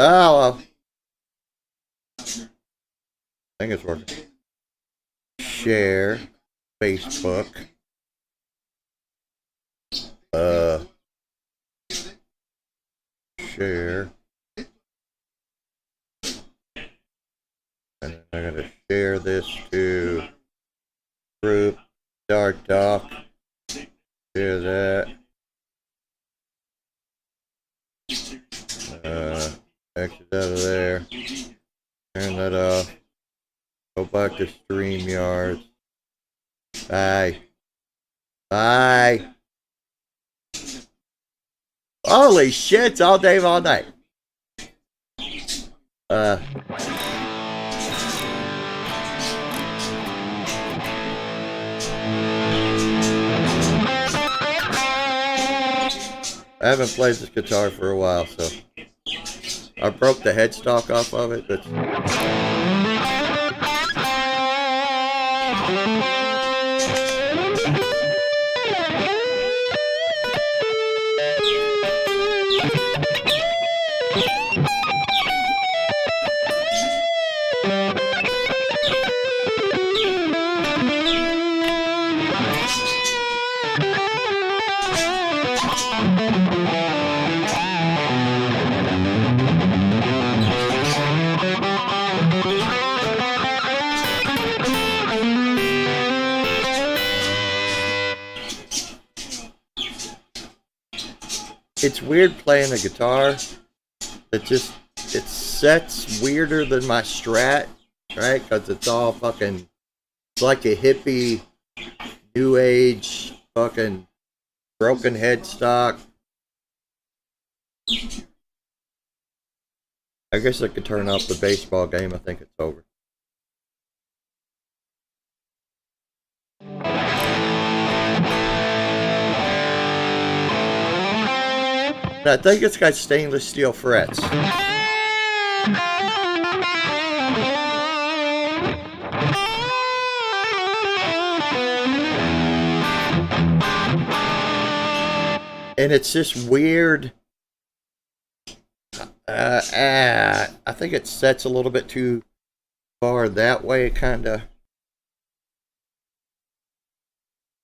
well, I think it's working. Share Facebook. Share. And then I'm going to share this to group, start doc. Share that. Exit out of there. Turn that off. Go back to StreamYard. Bye. Bye. Holy shit, all day, all night. I haven't played this guitar for a while, so I broke the headstock off of it, but it's weird playing a guitar. It sets weirder than my Strat, right? Because it's all fucking, it's like a hippie, new age, fucking broken headstock. I guess I could turn off the baseball game. I think it's over. I think it's got stainless steel frets. And it's just weird. I think it sets a little bit too far that way, kind of.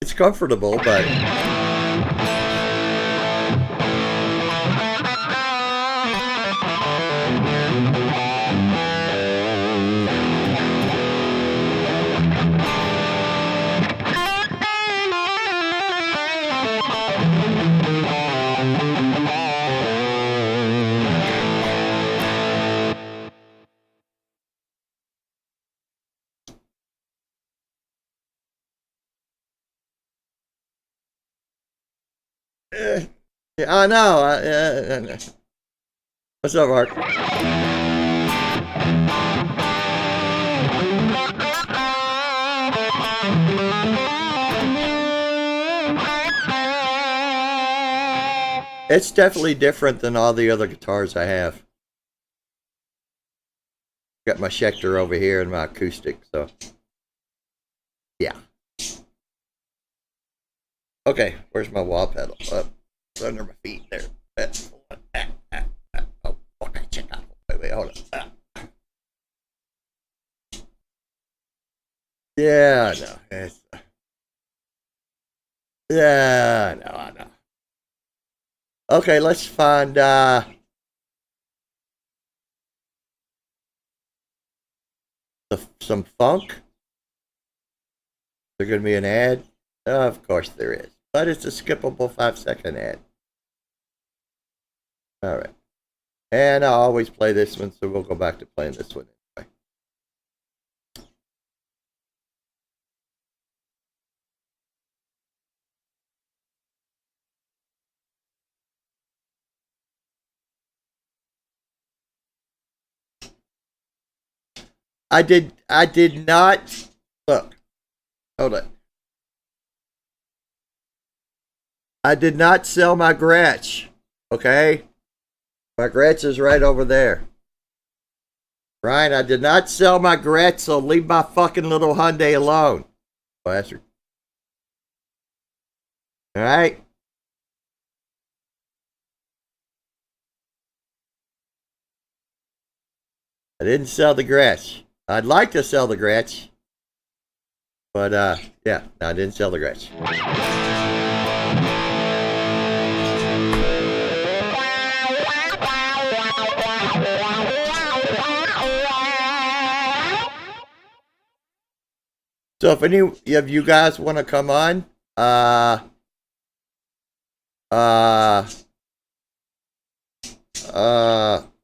It's comfortable, but yeah, I know. What's up, Mark? It's definitely different than all the other guitars I have. Got my Schecter over here and my acoustic, so yeah. Okay, where's my wah pedal? It's under my feet there. Oh, fuck, check out. Wait, hold on. Yeah, no. Yeah, no, I know. Okay, let's find some funk. Is there going to be an ad? Of course there is. But it's a skippable 5-second ad. Alright. And I always play this one, so we'll go back to playing this one anyway. I did not look. Hold on. I did not sell my Gretsch. Okay? My Gretsch is right over there. Ryan, I did not sell my Gretsch, so leave my fucking little Hyundai alone. Bastard. Alright? I didn't sell the Gretsch. I'd like to sell the Gretsch. But, yeah, no, I didn't sell the Gretsch. So if any of you guys want to come on, hold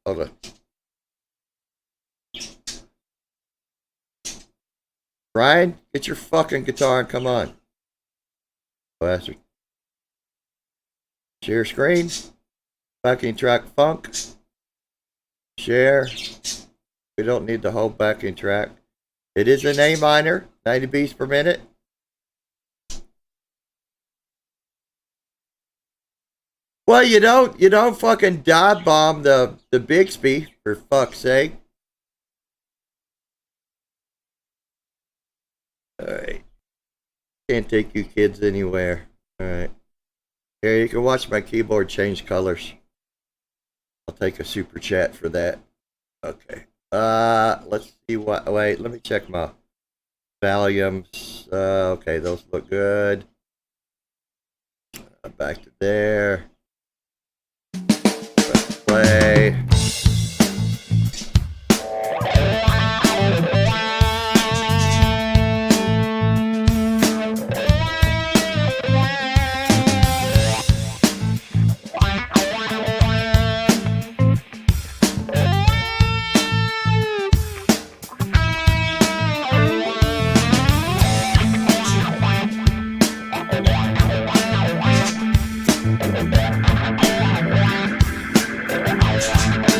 on. Ryan, get your fucking guitar and come on. Bastard. Share screen. Backing track funk. Share. We don't need the whole backing track. It is an A minor, 90 beats per minute. Well, you don't fucking dive bomb the Bixby, for fuck's sake. Alright. Can't take you kids anywhere. Alright. Here, you can watch my keyboard change colors. I'll take a super chat for that. Okay. Let's see what. Wait, let me check my volumes. Okay, those look good. Back to there. Let's play. Yeah.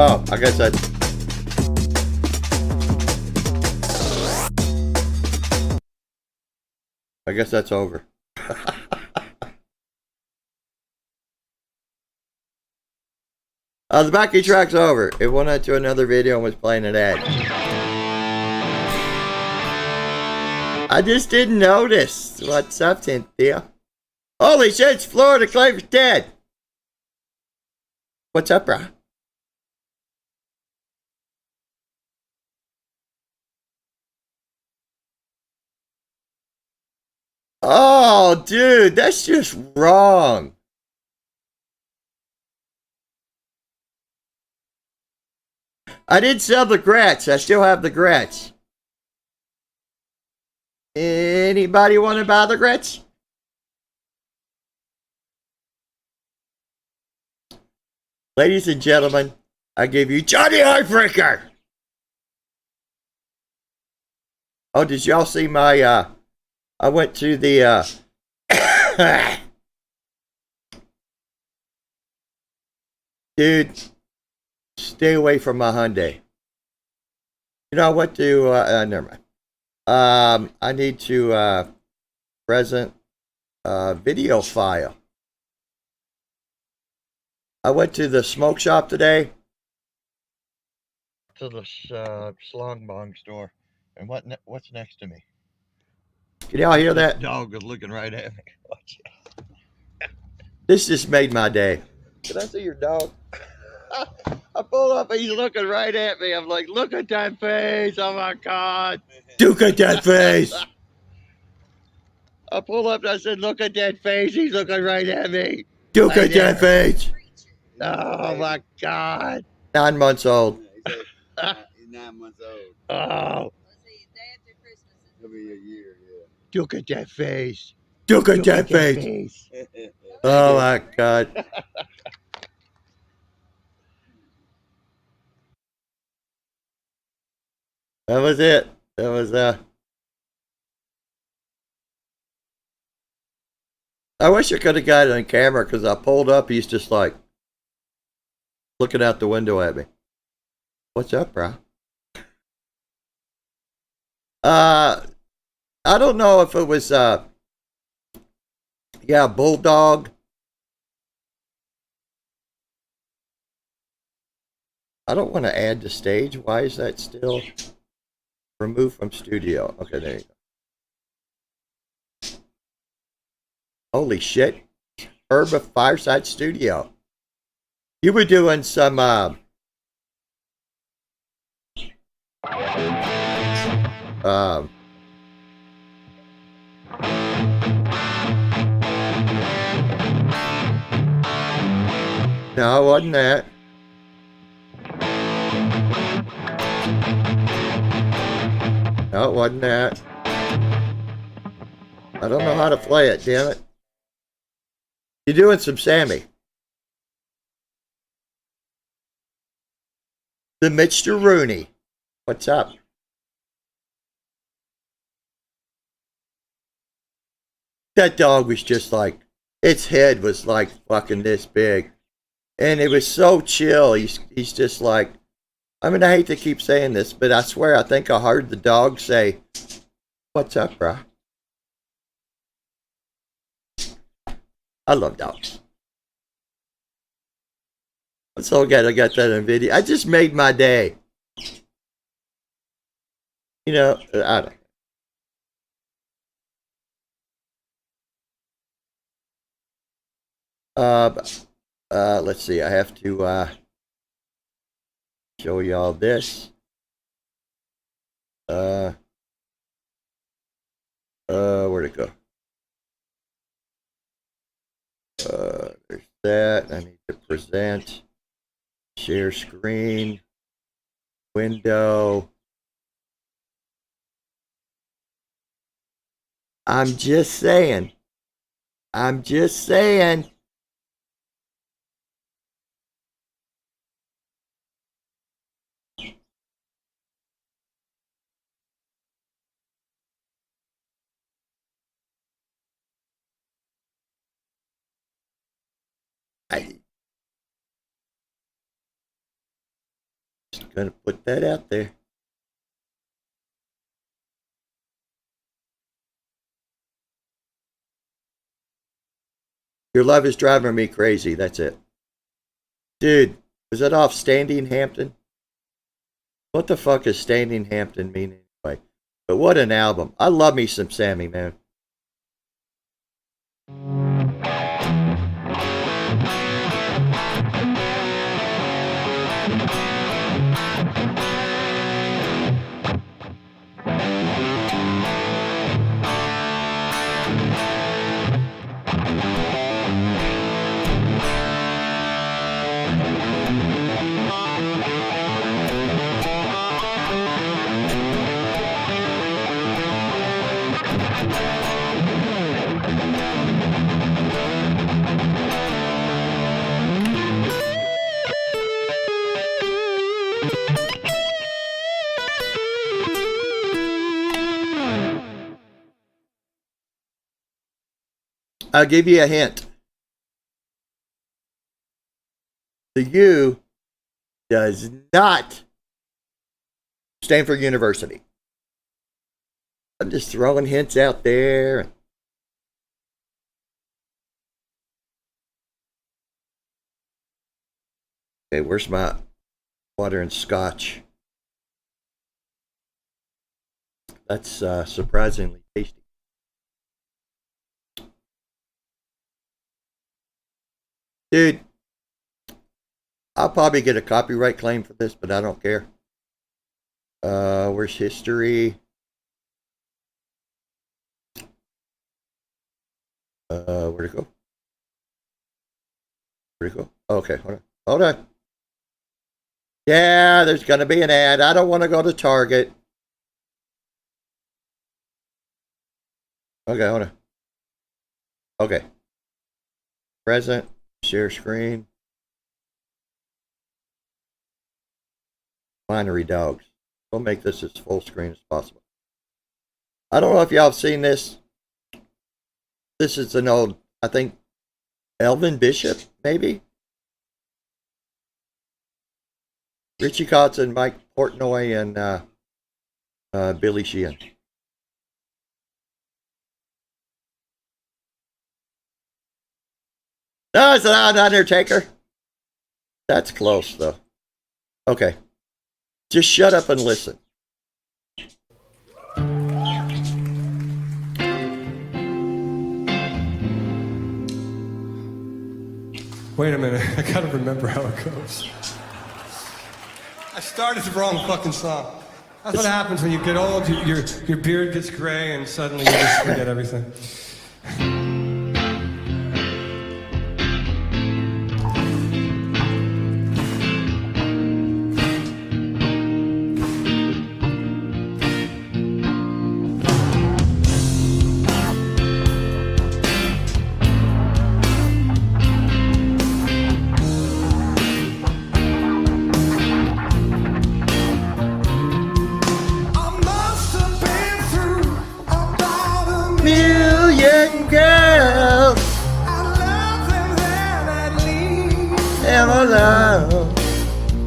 Oh, I guess that's... I guess that's over. The backing track's over. It went into another video and was playing an ad. I just didn't notice. What's up, Cynthia? Holy shit, it's Florida Claver's dead. What's up, bro? Oh, dude, that's just wrong. I did sell the grats. I still have the grats. Anybody want to buy the grats? Ladies and gentlemen, I give you Johnny Heartbreaker. Oh, did y'all see my, I went to the, dude, stay away from my Hyundai. You know, I went to, never mind. I need to, present, video file. I went to the smoke shop today. To the, Slong Bong store. And what's next to me? Can y'all hear that? Dog is looking right at me. Watch it. This just made my day. Can I see your dog? I pull up and he's looking right at me. I'm like, look at that face. Oh my God. Look at that face. I pull up and I said, look at that face. He's looking right at me. Look at that face. Oh my God. 9 months old. He's 9 months old. Oh. He'll be a year, yeah. Look at that face. Look at that face. Oh my God. That was it. That was, I wish I could have got it on camera because I pulled up. He's just like looking out the window at me. What's up, bro? I don't know if it was, yeah, Bulldog. I don't want to add to stage. Why is that still removed from studio? Okay, there you go. Holy shit. Herba Fireside Studio. You were doing some, no, it wasn't that. No, it wasn't that. I don't know how to play it, damn it. You're doing some Sammy. The Mr. Rooney. What's up? That dog was just like, its head was like fucking this big. And it was so chill. He's just like, I mean, I hate to keep saying this, but I swear I think I heard the dog say, what's up, bro? I love dogs. I'm so glad I got that on video. I just made my day. You know, I don't. Let's see. I have to show y'all this. Where'd it go? There's that. I need to present. Share screen. Window. I'm just saying. I'm just saying. Gonna put that out there. Your love is driving me crazy. That's it. Dude, was that off Standing Hampton? What the fuck does Standing Hampton mean anyway? But what an album. I love me some Sammy, man. I'll give you a hint. The U does not stand for university. I'm just throwing hints out there. Okay, where's my water and scotch? That's surprisingly tasty. Dude, I'll probably get a copyright claim for this, but I don't care. Where's history? Where'd it go? Where'd it go? Okay, hold on. Hold on. Yeah, there's going to be an ad. I don't want to go to Target. Okay, hold on. Okay. Present. Share screen. Winery Dogs. We'll make this as full screen as possible. I don't know if y'all have seen this. This is an old, I think, Elvin Bishop, maybe? Richie Kotzen, Mike Portnoy, and Billy Sheehan. No, it's not Undertaker. That's close, though. Okay. Just shut up and listen. Wait a minute, I gotta remember how it goes. I started the wrong fucking song. That's what happens when you get old, your beard gets gray and suddenly you just forget everything.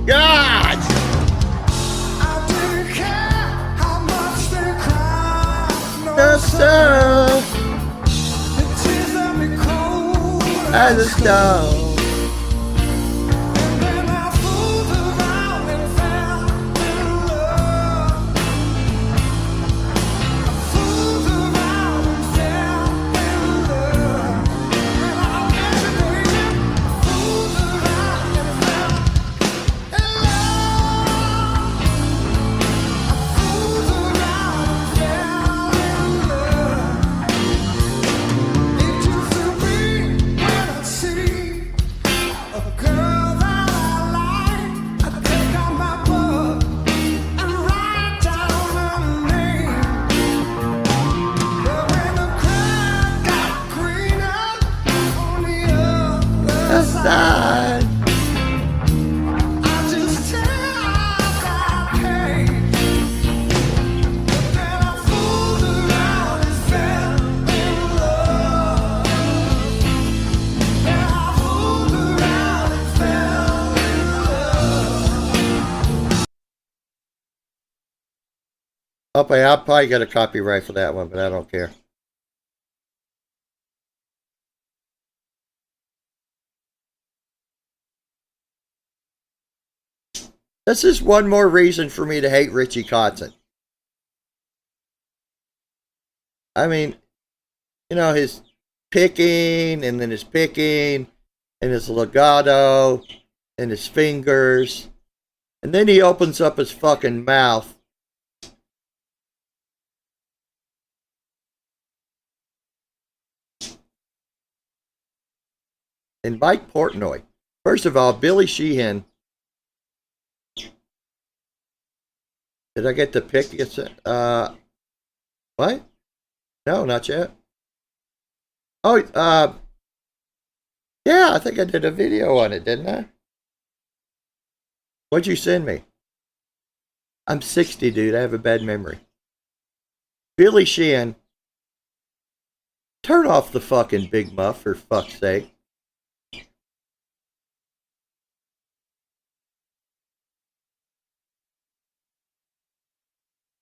God! I didn't care how much they cried. The sun The tears left me cold as a stone. And then I fooled around and fell in love. I fooled around and fell in love. And I met you, baby. I fooled around and fell in love. I'll probably get a copyright for that one, but I don't care. This is one more reason for me to hate Richie Kotzen. I mean, you know, his picking, and then his picking, and his legato, and his fingers. And then he opens up his fucking mouth. And Mike Portnoy. First of all, Billy Sheehan. Did I get to pick? What? No, not yet. Oh, yeah, I think I did a video on it, didn't I? What'd you send me? I'm 60, dude. I have a bad memory. Billy Sheehan. Turn off the fucking Big Muff, for fuck's sake.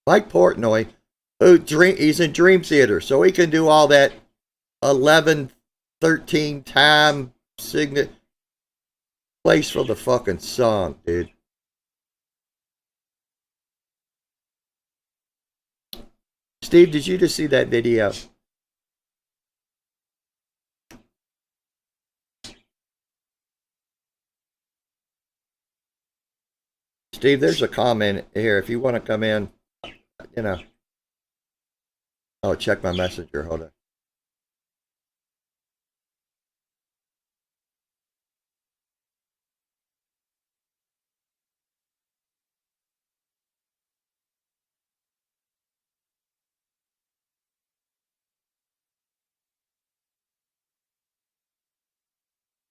Mike Portnoy, he's in Dream Theater, so he can do all that 11, 13 time signet place for the fucking song, dude. Steve, did you just see that video? Steve, there's a comment here. If you want to come in, you know. Oh, check my messenger. Hold on.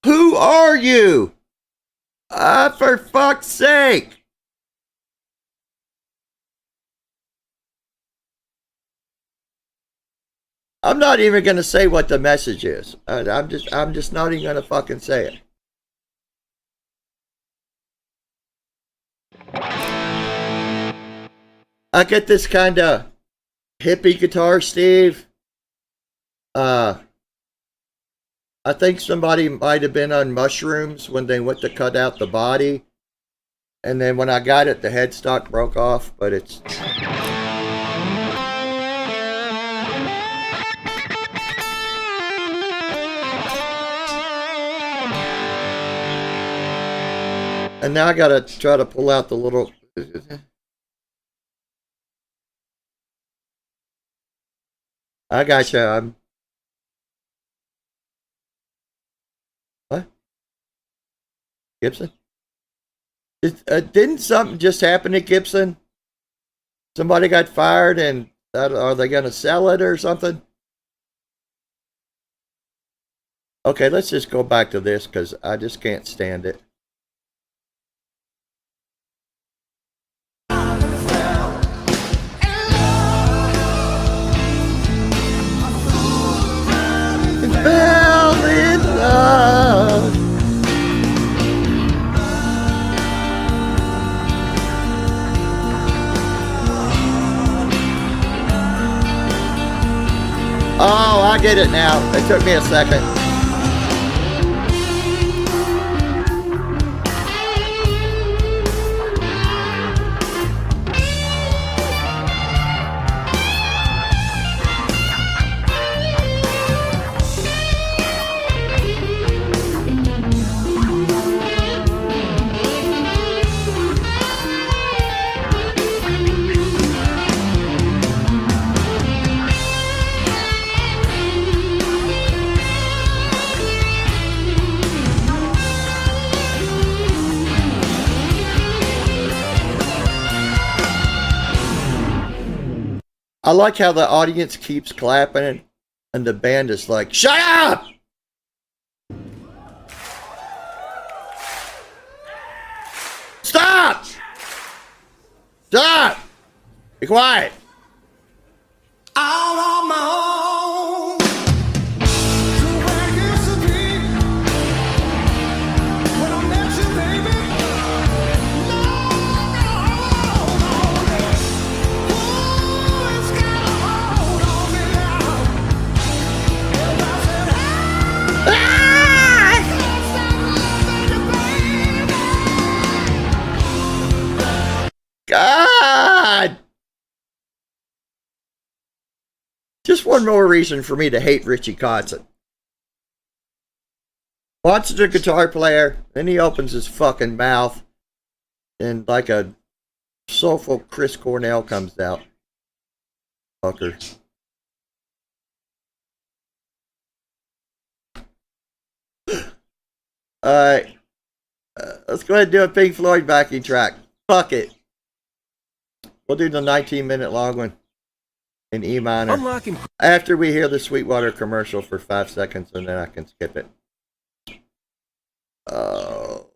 Who are you? For fuck's sake. I'm not even going to say what the message is. I'm just not even going to fucking say it. I get this kind of hippie guitar, Steve. I think somebody might have been on mushrooms when they went to cut out the body. And then when I got it, the headstock broke off, but it's... And now I gotta try to pull out the little... I gotcha. What? Gibson? Didn't something just happen to Gibson? Somebody got fired, and are they gonna sell it or something? Okay, let's just go back to this, because I just can't stand it. Fell in love. Oh, I get it now. It took me a second. I like how the audience keeps clapping and the band is like, shut up! Stop! Stop! Be quiet! Out on my own, to where I used to be when I met you, baby. No, no, no, no. just one more reason for me to hate Richie Kotzen. Watches the guitar player, then he opens his fucking mouth, and like a soulful Chris Cornell comes out. Fucker. Alright. Let's go ahead and do a Pink Floyd backing track. Fuck it. We'll do the 19-minute long one in E minor. Unlocking. After we hear the Sweetwater commercial for 5 seconds, and then I can skip it. Oh.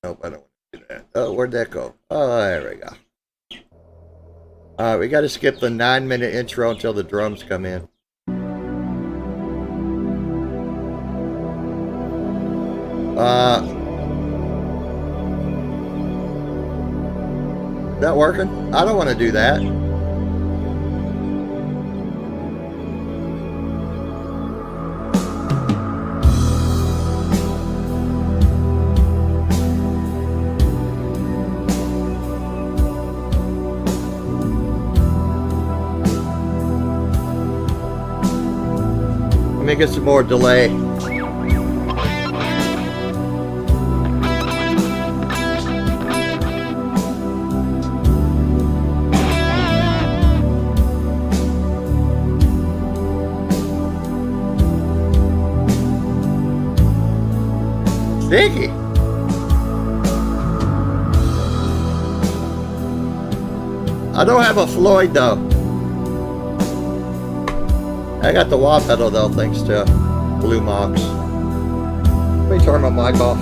Nope, I don't want to do that. Oh, where'd that go? Oh, there we go. We got to skip the 9-minute intro until the drums come in. Is that working? I don't want to do that. Let me get some more delay. Diggy. I don't have a Floyd though. I got the wah pedal though, thanks to Blue Mox. Let me turn my mic off.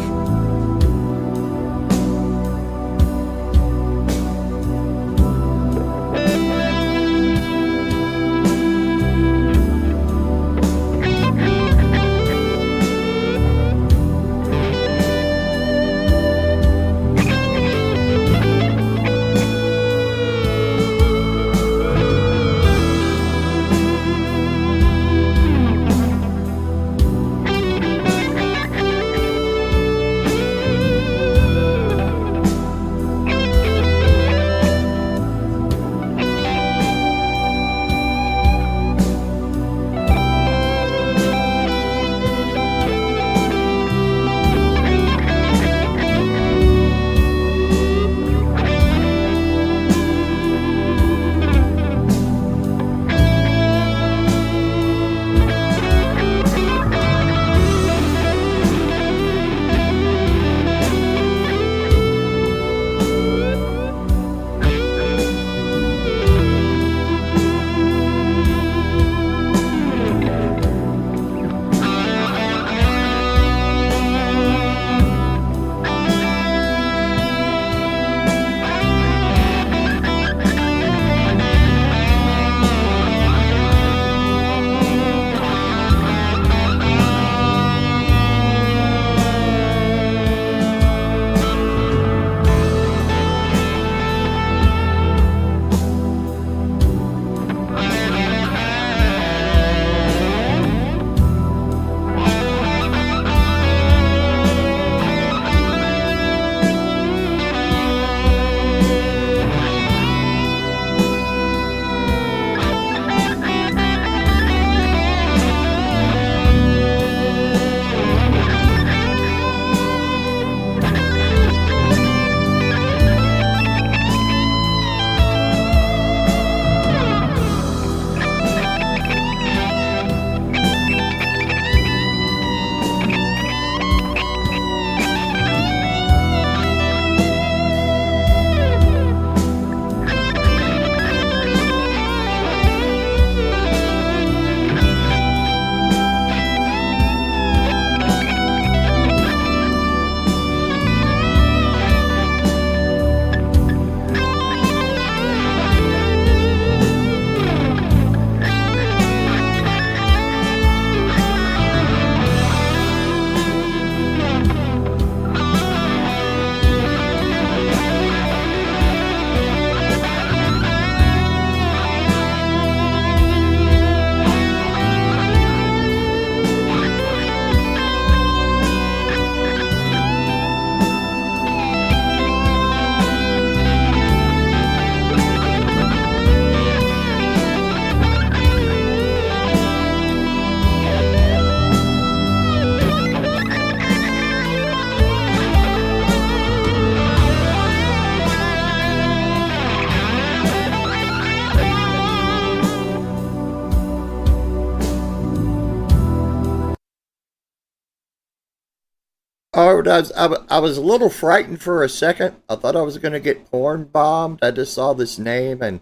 hard. I was a little frightened for a second. I thought I was going to get porn bombed. I just saw this name and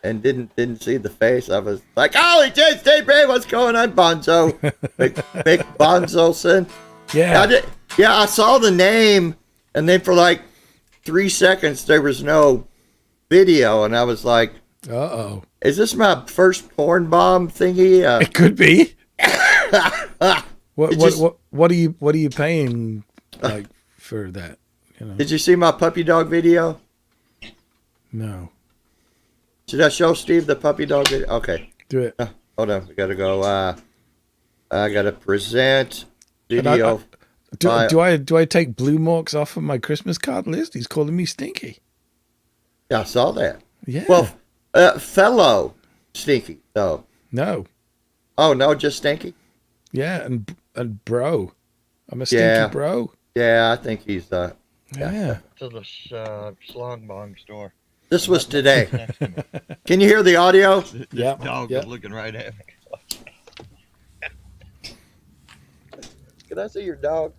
didn't see the face. I was like, holy shit, Steve Ray, what's going on, Bonzo? Mick Bonzoson. Yeah. I saw the name, and then for like 3 seconds there was no video, and I was like, Uh-oh. is this my first porn bomb thingy? It could be. It just- What are you paying like for that? You know? Did you see my puppy dog video? No. Should I show Steve the puppy dog video? Okay. Do it. Hold on. We got to go. I got to present And I- video. Do I take Blue Marks off of my Christmas card list? He's calling me stinky. Yeah, I saw that. Yeah. Well, fellow Stinky, though. No. Oh, no, just Stinky? Yeah, and bro. I'm a stinky Yeah. bro. Yeah, I think he's. Yeah. To the Slong Bong store. This was today. Next to me. Can you hear the audio? This Yep, dog yep. was looking right at me. Can I see your dog?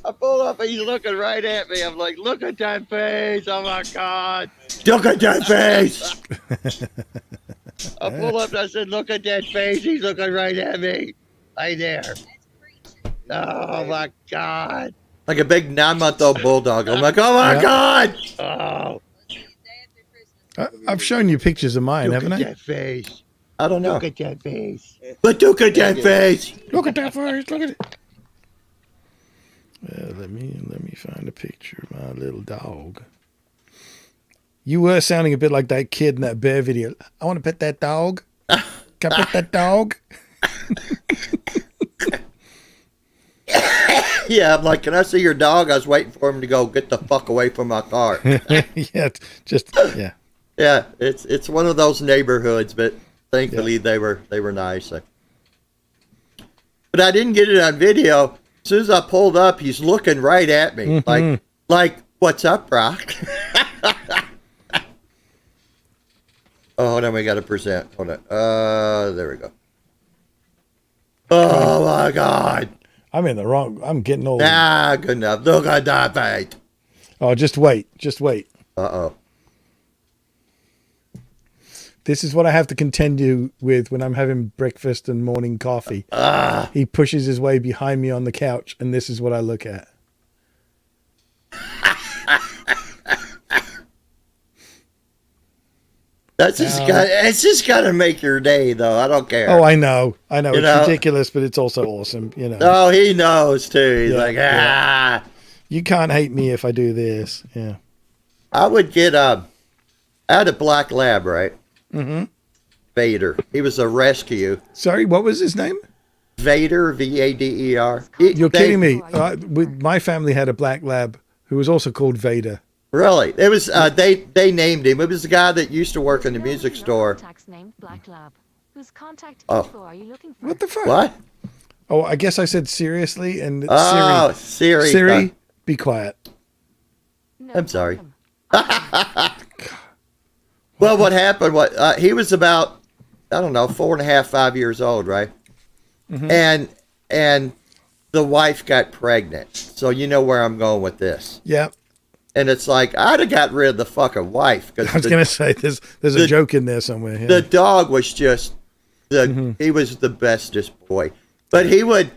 I pulled up, he's looking right at me. I'm like, look at that face. Oh my God. Look at that face. I pulled up and I said, look at that face. He's looking right at me. Right there. That's preaching. Oh my God. Like a big 9-month-old bulldog. I'm like, oh my Yeah. God. Oh, Was it the day after Christmas? I've shown you pictures of mine, look haven't at I? that face. I don't know. Look at that face. But look at that face. Look at that face. Look at it. Let me find a picture of my little dog. You were sounding a bit like that kid in that bear video. I want to pet that dog. Can I pet that dog? Yeah, I'm like, can I see your dog? I was waiting for him to go, get the fuck away from my car. Yeah, yeah. Yeah, it's one of those neighborhoods, but thankfully they were nice. But I didn't get it on video. As soon as I pulled up, he's looking right at me, like what's up, Brock? Oh, hold on, we got to present. Hold on. There we go. Oh my God! I'm in the wrong. I'm getting old. Ah, good enough. Look at that face. Oh, just wait. Uh-oh. This is what I have to contend you with when I'm having breakfast and morning coffee. He pushes his way behind me on the couch, and this is what I look at. It's just gotta make your day, though. I don't care. Oh, I know. You It's know? ridiculous, but it's also awesome. You know, Oh, he knows too. He's Yeah, like, yeah. You can't hate me if I do this. Yeah. I would get I had a black lab, right? Mm-hmm. Vader. He was a rescue. Sorry, what was his name? Vader, Vader. You're kidding me. My family had a black lab who was also called Vader. Really? It was they named him. It was the guy that used to work in the music store. Contacts named Black Lab. Whose contact Oh. info are you looking for? What the fuck? What? Oh, I guess I said seriously, and Oh, Siri. Siri, be quiet. No I'm sorry. problem. Well, what happened? He was about, I don't know, 4.5, 5 years old, right? Mm-hmm. And the wife got pregnant. So you know where I'm going with this. Yeah, And it's like, I'd have got rid of the fucking wife. I was Because gonna say there's the- a joke in there somewhere. Yeah. the dog was just, he was the bestest boy. But he would,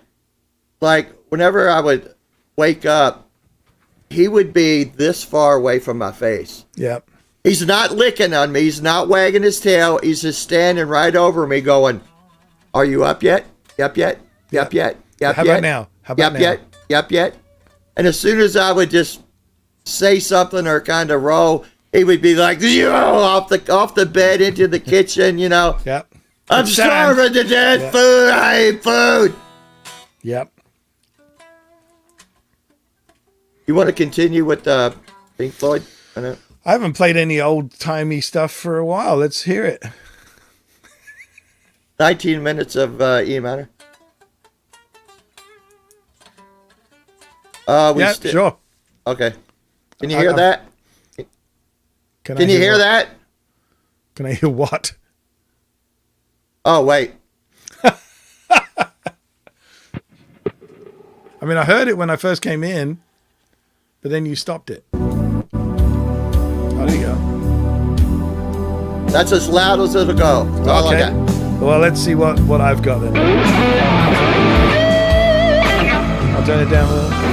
like, whenever I would wake up, he would be this far away from my face. Yeah. He's not licking on me. He's not wagging his tail. He's just standing right over me going, are you up yet? Yup yet? Yup yet? Yup How yet? about now? How about Yup now? yet? Yup yet? And as soon as I would just say something or kind of roll, he would be like, off the bed into the kitchen, you know. Yep. I'm It's time. starving to death. Yeah. Food. I hate food. Yep. You want to continue with Pink Floyd? I know. I haven't played any old timey stuff for a while. Let's hear it. 19 minutes of E minor. Yeah, sure. Okay. Can you I- hear I'm- that? Can Can you hear what? that? Can I hear what? Oh, wait. I mean, I heard it when I first came in, but then you stopped it. Oh, there you go. That's as loud as it'll go. That's all I Okay. got. Well, let's see what I've got then. I'll turn it down a little.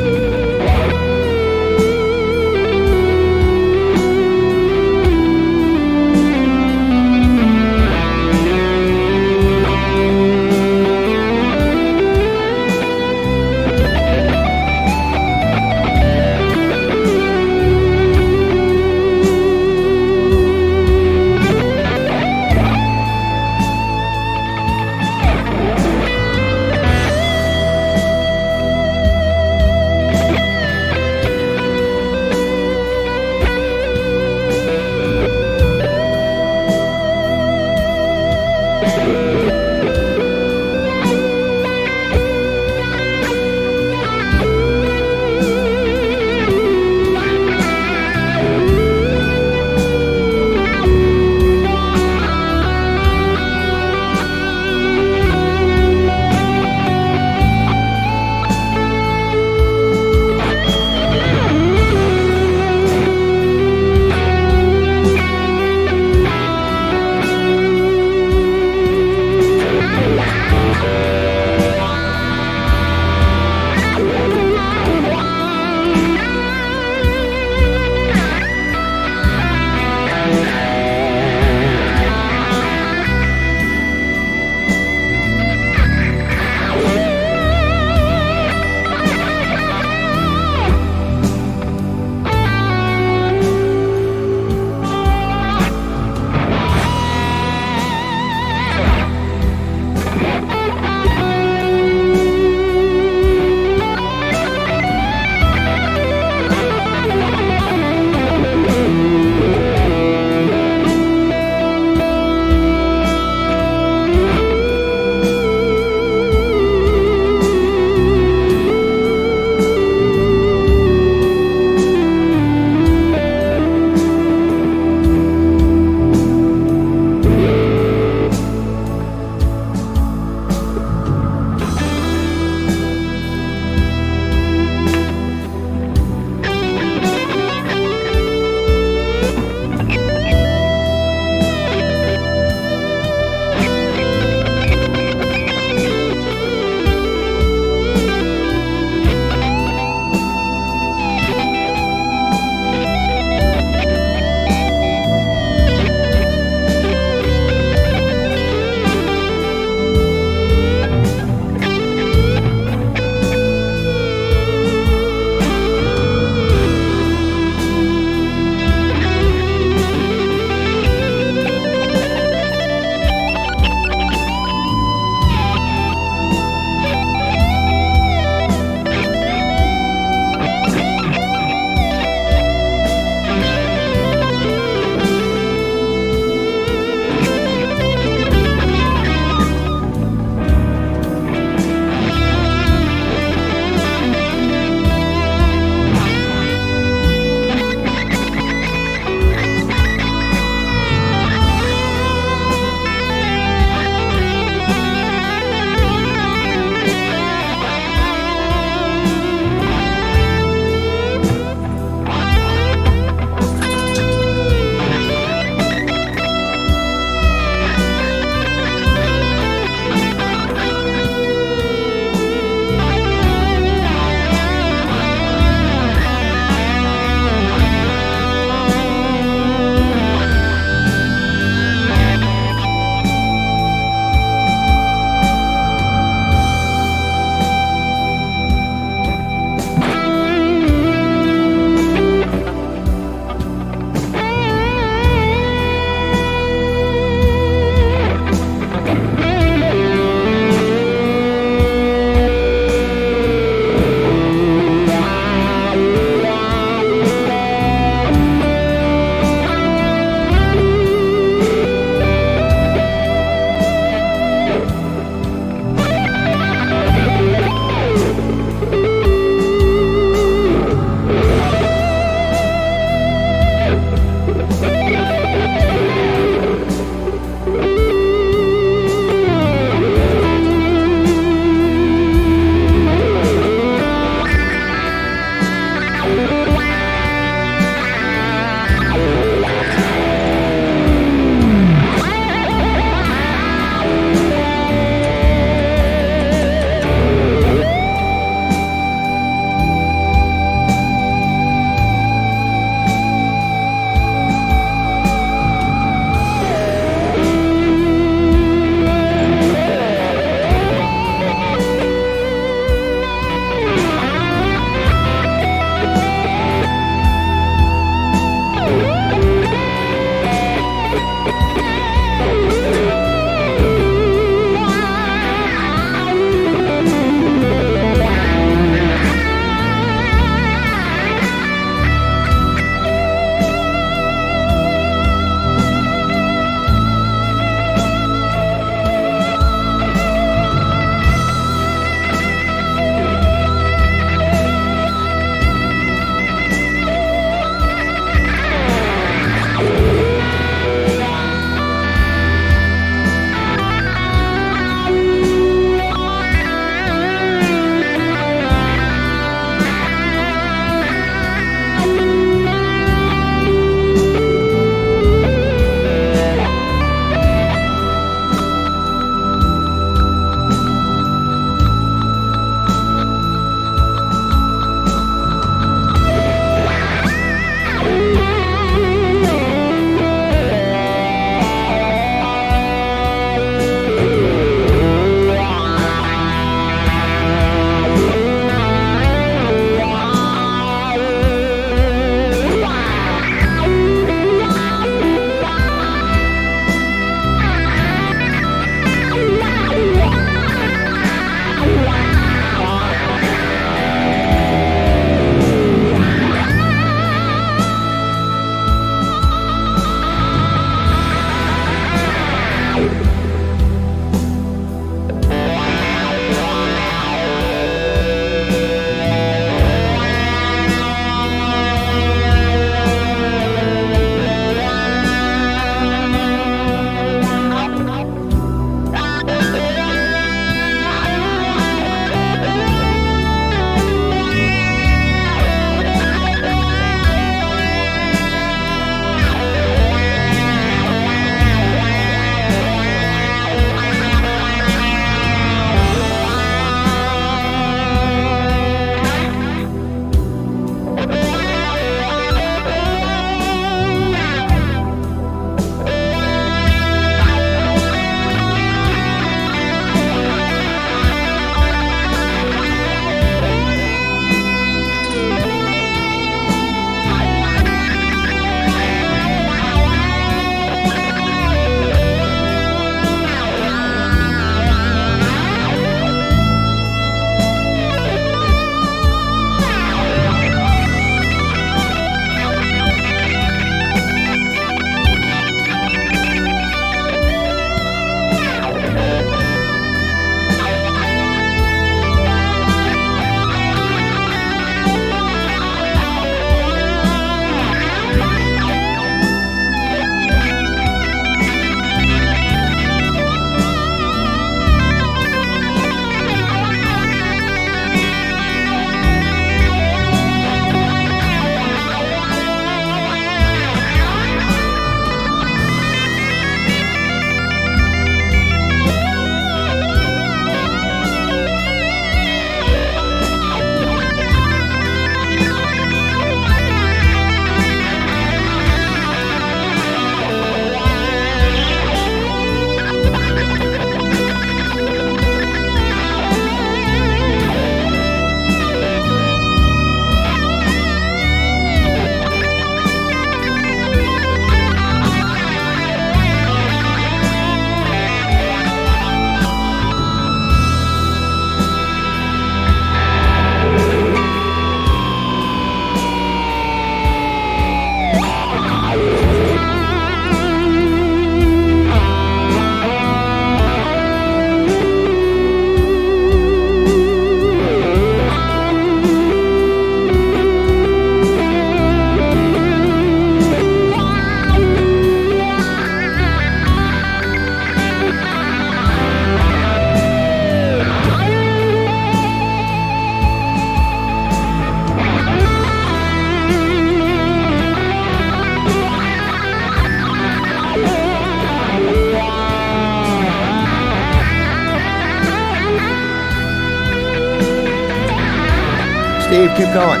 Steve, keep going.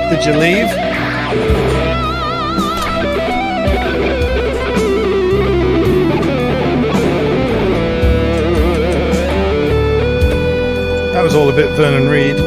Did you leave? That was all a bit Vernon Reid.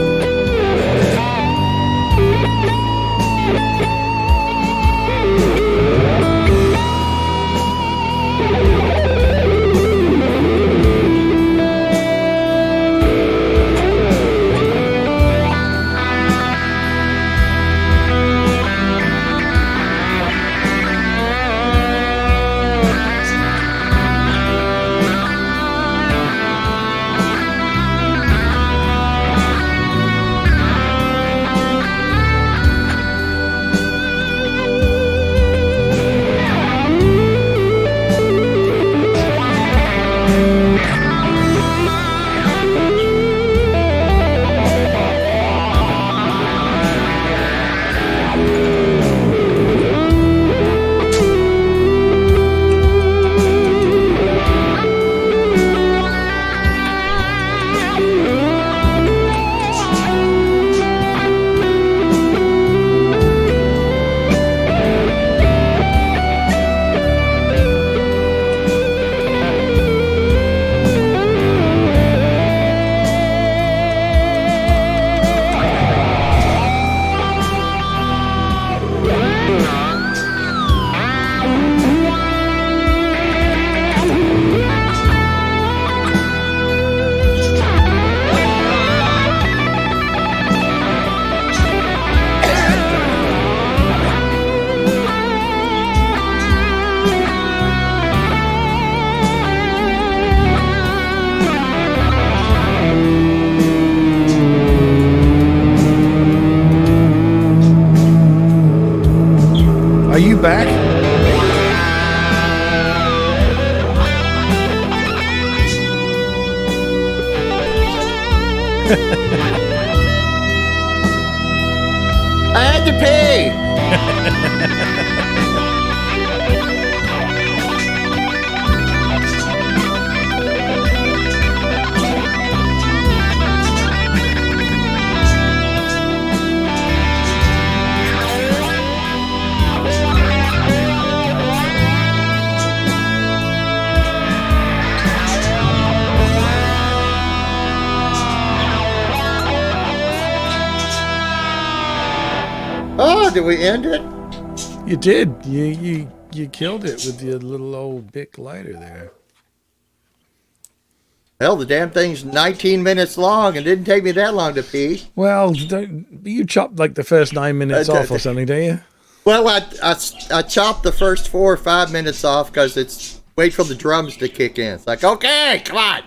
Are you back? I had to pee. Oh, did we end it? You did. You killed it with your little old Bic lighter there. Hell, the damn thing's 19 minutes long and didn't take me that long to pee. Well, you chopped like the first 9 minutes off or something, do you? Well, I chopped the first 4 or 5 minutes off because it's wait for the drums to kick in. It's like, okay, come on.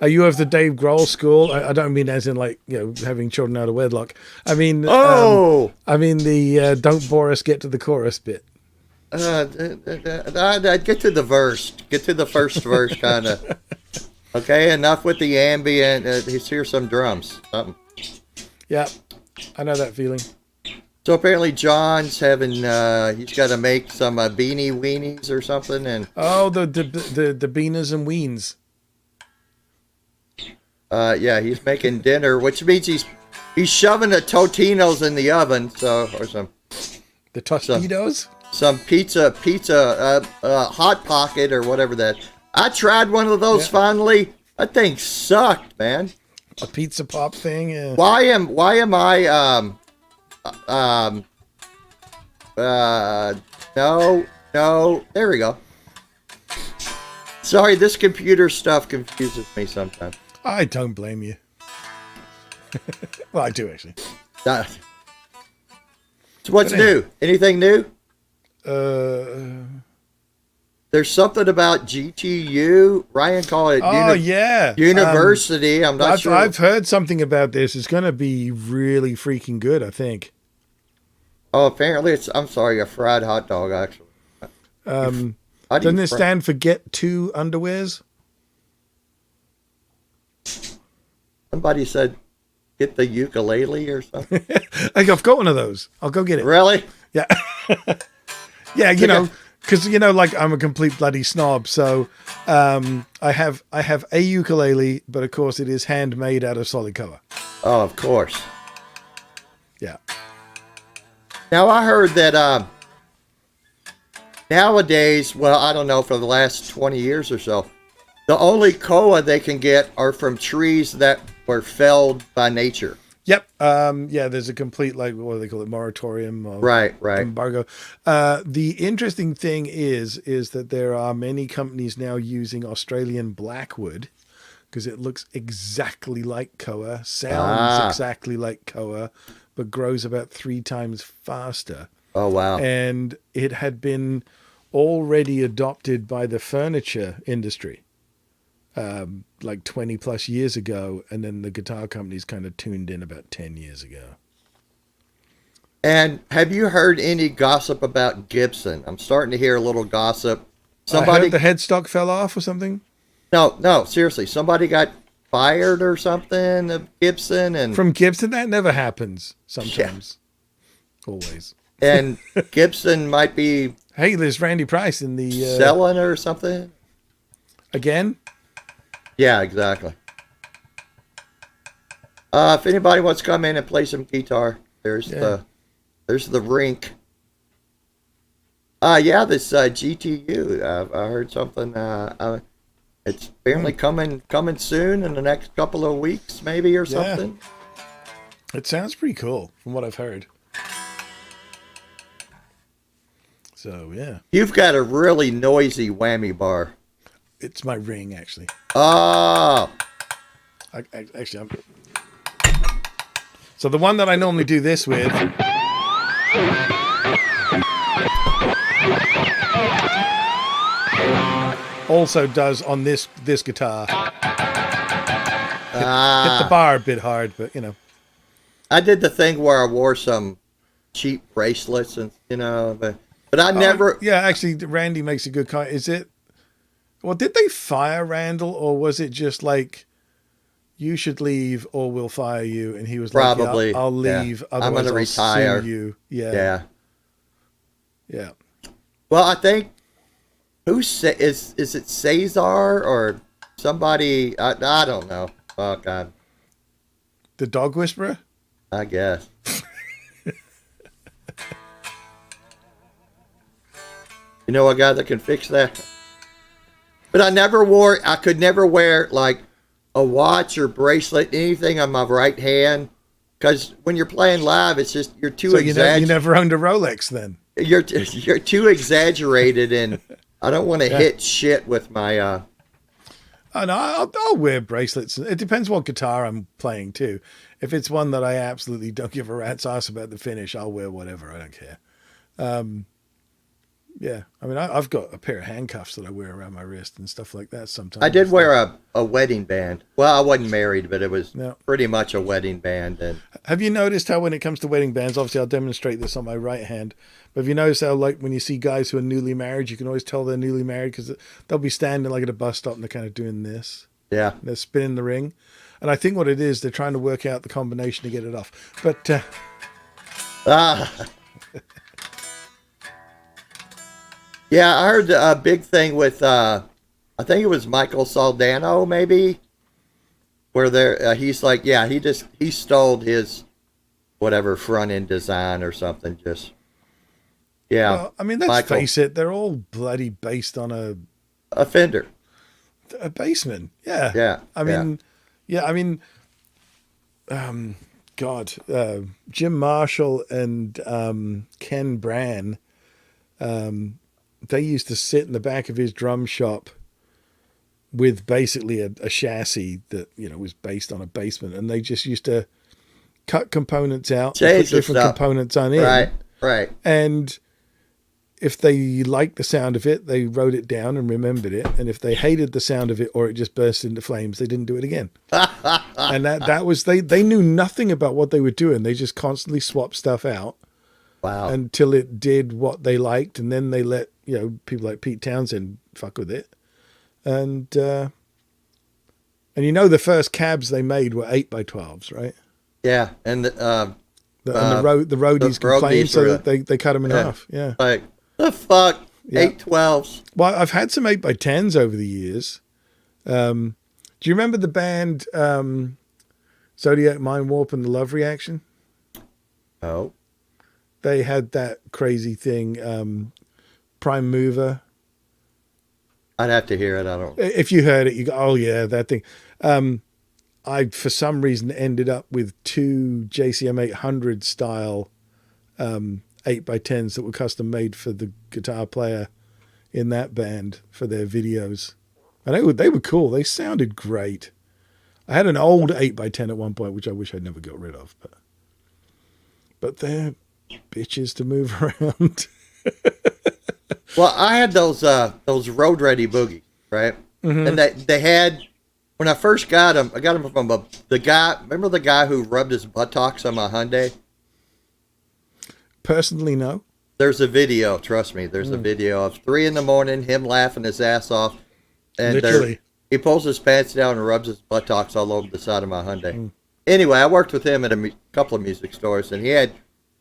Are you of the Dave Grohl school? I don't mean as in like, you know, having children out of wedlock. I mean, I mean the don't bore us, get to the chorus bit. I'd get to the verse. Get to the first verse, kind of. Okay, enough with the ambient. Here's some drums. Something. Yeah, I know that feeling. So apparently John's having, he's got to make some beanie weenies or something. And Oh, the beaners and weens. yeah, he's making dinner, which means he's shoving the Totino's in the oven. So, or The Tostitos? some pizza, hot pocket or whatever that. I tried one of those finally. That thing sucked, man. A pizza pop thing? Yeah. Why am I, no, there we go. Sorry, this computer stuff confuses me sometimes. I don't blame you. Well, I do actually. So what's new? Anything new? There's something about GTU. Ryan called it yeah. University. I'm not sure. I've heard something about this. It's going to be really freaking good, I think. Oh, apparently it's, I'm sorry, a fried hot dog, actually. Doesn't it stand for Get Two Underwears? Somebody said, get the ukulele or something. I've got one of those. I'll go get it. Really? Yeah. Yeah, you know, because you know, like I'm a complete bloody snob. So I have a ukulele, but of course it is handmade out of solid color. Oh, of course. Yeah. Now I heard that nowadays, well, I don't know, for the last 20 years or so, the only koa they can get are from trees that were felled by nature. Yep. Yeah. There's a complete, like, what do they call it, moratorium or Right. embargo. The interesting thing is that there are many companies now using Australian blackwood because it looks exactly like koa, sounds exactly like koa, but grows about 3 times faster. Oh, wow. And it had been already adopted by the furniture industry like 20 plus years ago, and then the guitar companies kind of tuned in about 10 years ago. And have you heard any gossip about Gibson? I'm starting to hear a little gossip. I Somebody, heard the headstock fell off or something. no, seriously, somebody got fired or something of Gibson, and From Gibson, that never happens sometimes. Always. and Gibson might be Hey, there's Randy Price in the selling or something. again. Yeah, exactly. If anybody wants to come in and play some guitar, there's the rink. Yeah, this GTU. I heard something. It's apparently coming soon in the next couple of weeks, maybe, or something. It sounds pretty cool from what I've heard. So yeah, You've got a really noisy whammy bar. it's my ring actually. Oh, Actually, so the one that I normally do this with. Also does on this guitar. Hit the bar a bit hard, but you know. I did the thing where I wore some cheap bracelets, and but I never. Yeah, actually, Randy makes a good comment. Is it? Well, did they fire Randall, or was it just like, you should leave, or we'll fire you? And he was Probably, like, yeah, I'll leave. yeah. I'm Otherwise, gonna I'll retire. sue you. Yeah. Yeah. Yeah. Well, I think is it Cesar or somebody? I don't know. Oh God, The Dog Whisperer. I guess. You know a guy that can fix that? But I could never wear like a watch or bracelet, anything on my right hand, because when you're playing live, it's just you're too So you exaggerated. never owned a Rolex then? You're too exaggerated, and I don't want to hit shit with my. Oh, no, I'll wear bracelets. It depends what guitar I'm playing too. If it's one that I absolutely don't give a rat's ass about the finish, I'll wear whatever. I don't care. Yeah, I mean, I've got a pair of handcuffs that I wear around my wrist and stuff like that sometimes. I did wear a wedding band. Well, I wasn't married, but it was No. pretty much a wedding band. And Have you noticed how when it comes to wedding bands, obviously I'll demonstrate this on my right hand, but have you noticed how, like, when you see guys who are newly married, you can always tell they're newly married because they'll be standing like at a bus stop and they're kind of doing this. yeah, They're spinning the ring. And I think what it is, they're trying to work out the combination to get it off. But yeah, I heard a big thing with I think it was Michael Soldano, maybe, where there he's like, yeah, he stole his whatever front end design or something. Just yeah, well, I mean, let's Michael. face it, they're all bloody based on a Fender. a bassman. Yeah. Yeah, I mean, God, Jim Marshall and Ken Brann, they used to sit in the back of his drum shop with basically a chassis that, was based on a basement, and they just used to cut components out, and Change put the different stuff. components on in. Right. And if they liked the sound of it, they wrote it down and remembered it. And if they hated the sound of it or it just burst into flames, they didn't do it again. And that was, they knew nothing about what they were doing. They just constantly swapped stuff out Wow. until it did what they liked. And then they let, people like Pete Townsend fuck with it. And the first cabs they made were 8x12s, right? Yeah, and And the roadies complained, roadies so were- that they cut them in half. Yeah. like the fuck. Yeah. 812s. Well, I've had some 8x10s over the years. Do you remember the band Zodiac Mind Warp and the Love Reaction? Oh, They had that crazy thing, Prime Mover. I'd have to hear it. I don't. If you heard it, you go, oh yeah, that thing. I, for some reason, ended up with two JCM 800 style 8x10s that were custom made for the guitar player in that band for their videos. And they were cool. They sounded great. I had an old 8x10 at one point, which I wish I'd never got rid of. But they're bitches to move around. Well, I had those Road Ready Boogie, right? And they had, when I first got them, I got them from the guy. Remember the guy who rubbed his buttocks on my Hyundai? Personally, no. There's a video. Trust me, there's a video of 3 a.m, him laughing his ass off, and Literally. he pulls his pants down and rubs his buttocks all over the side of my Hyundai. Anyway, I worked with him at a couple of music stores, and he had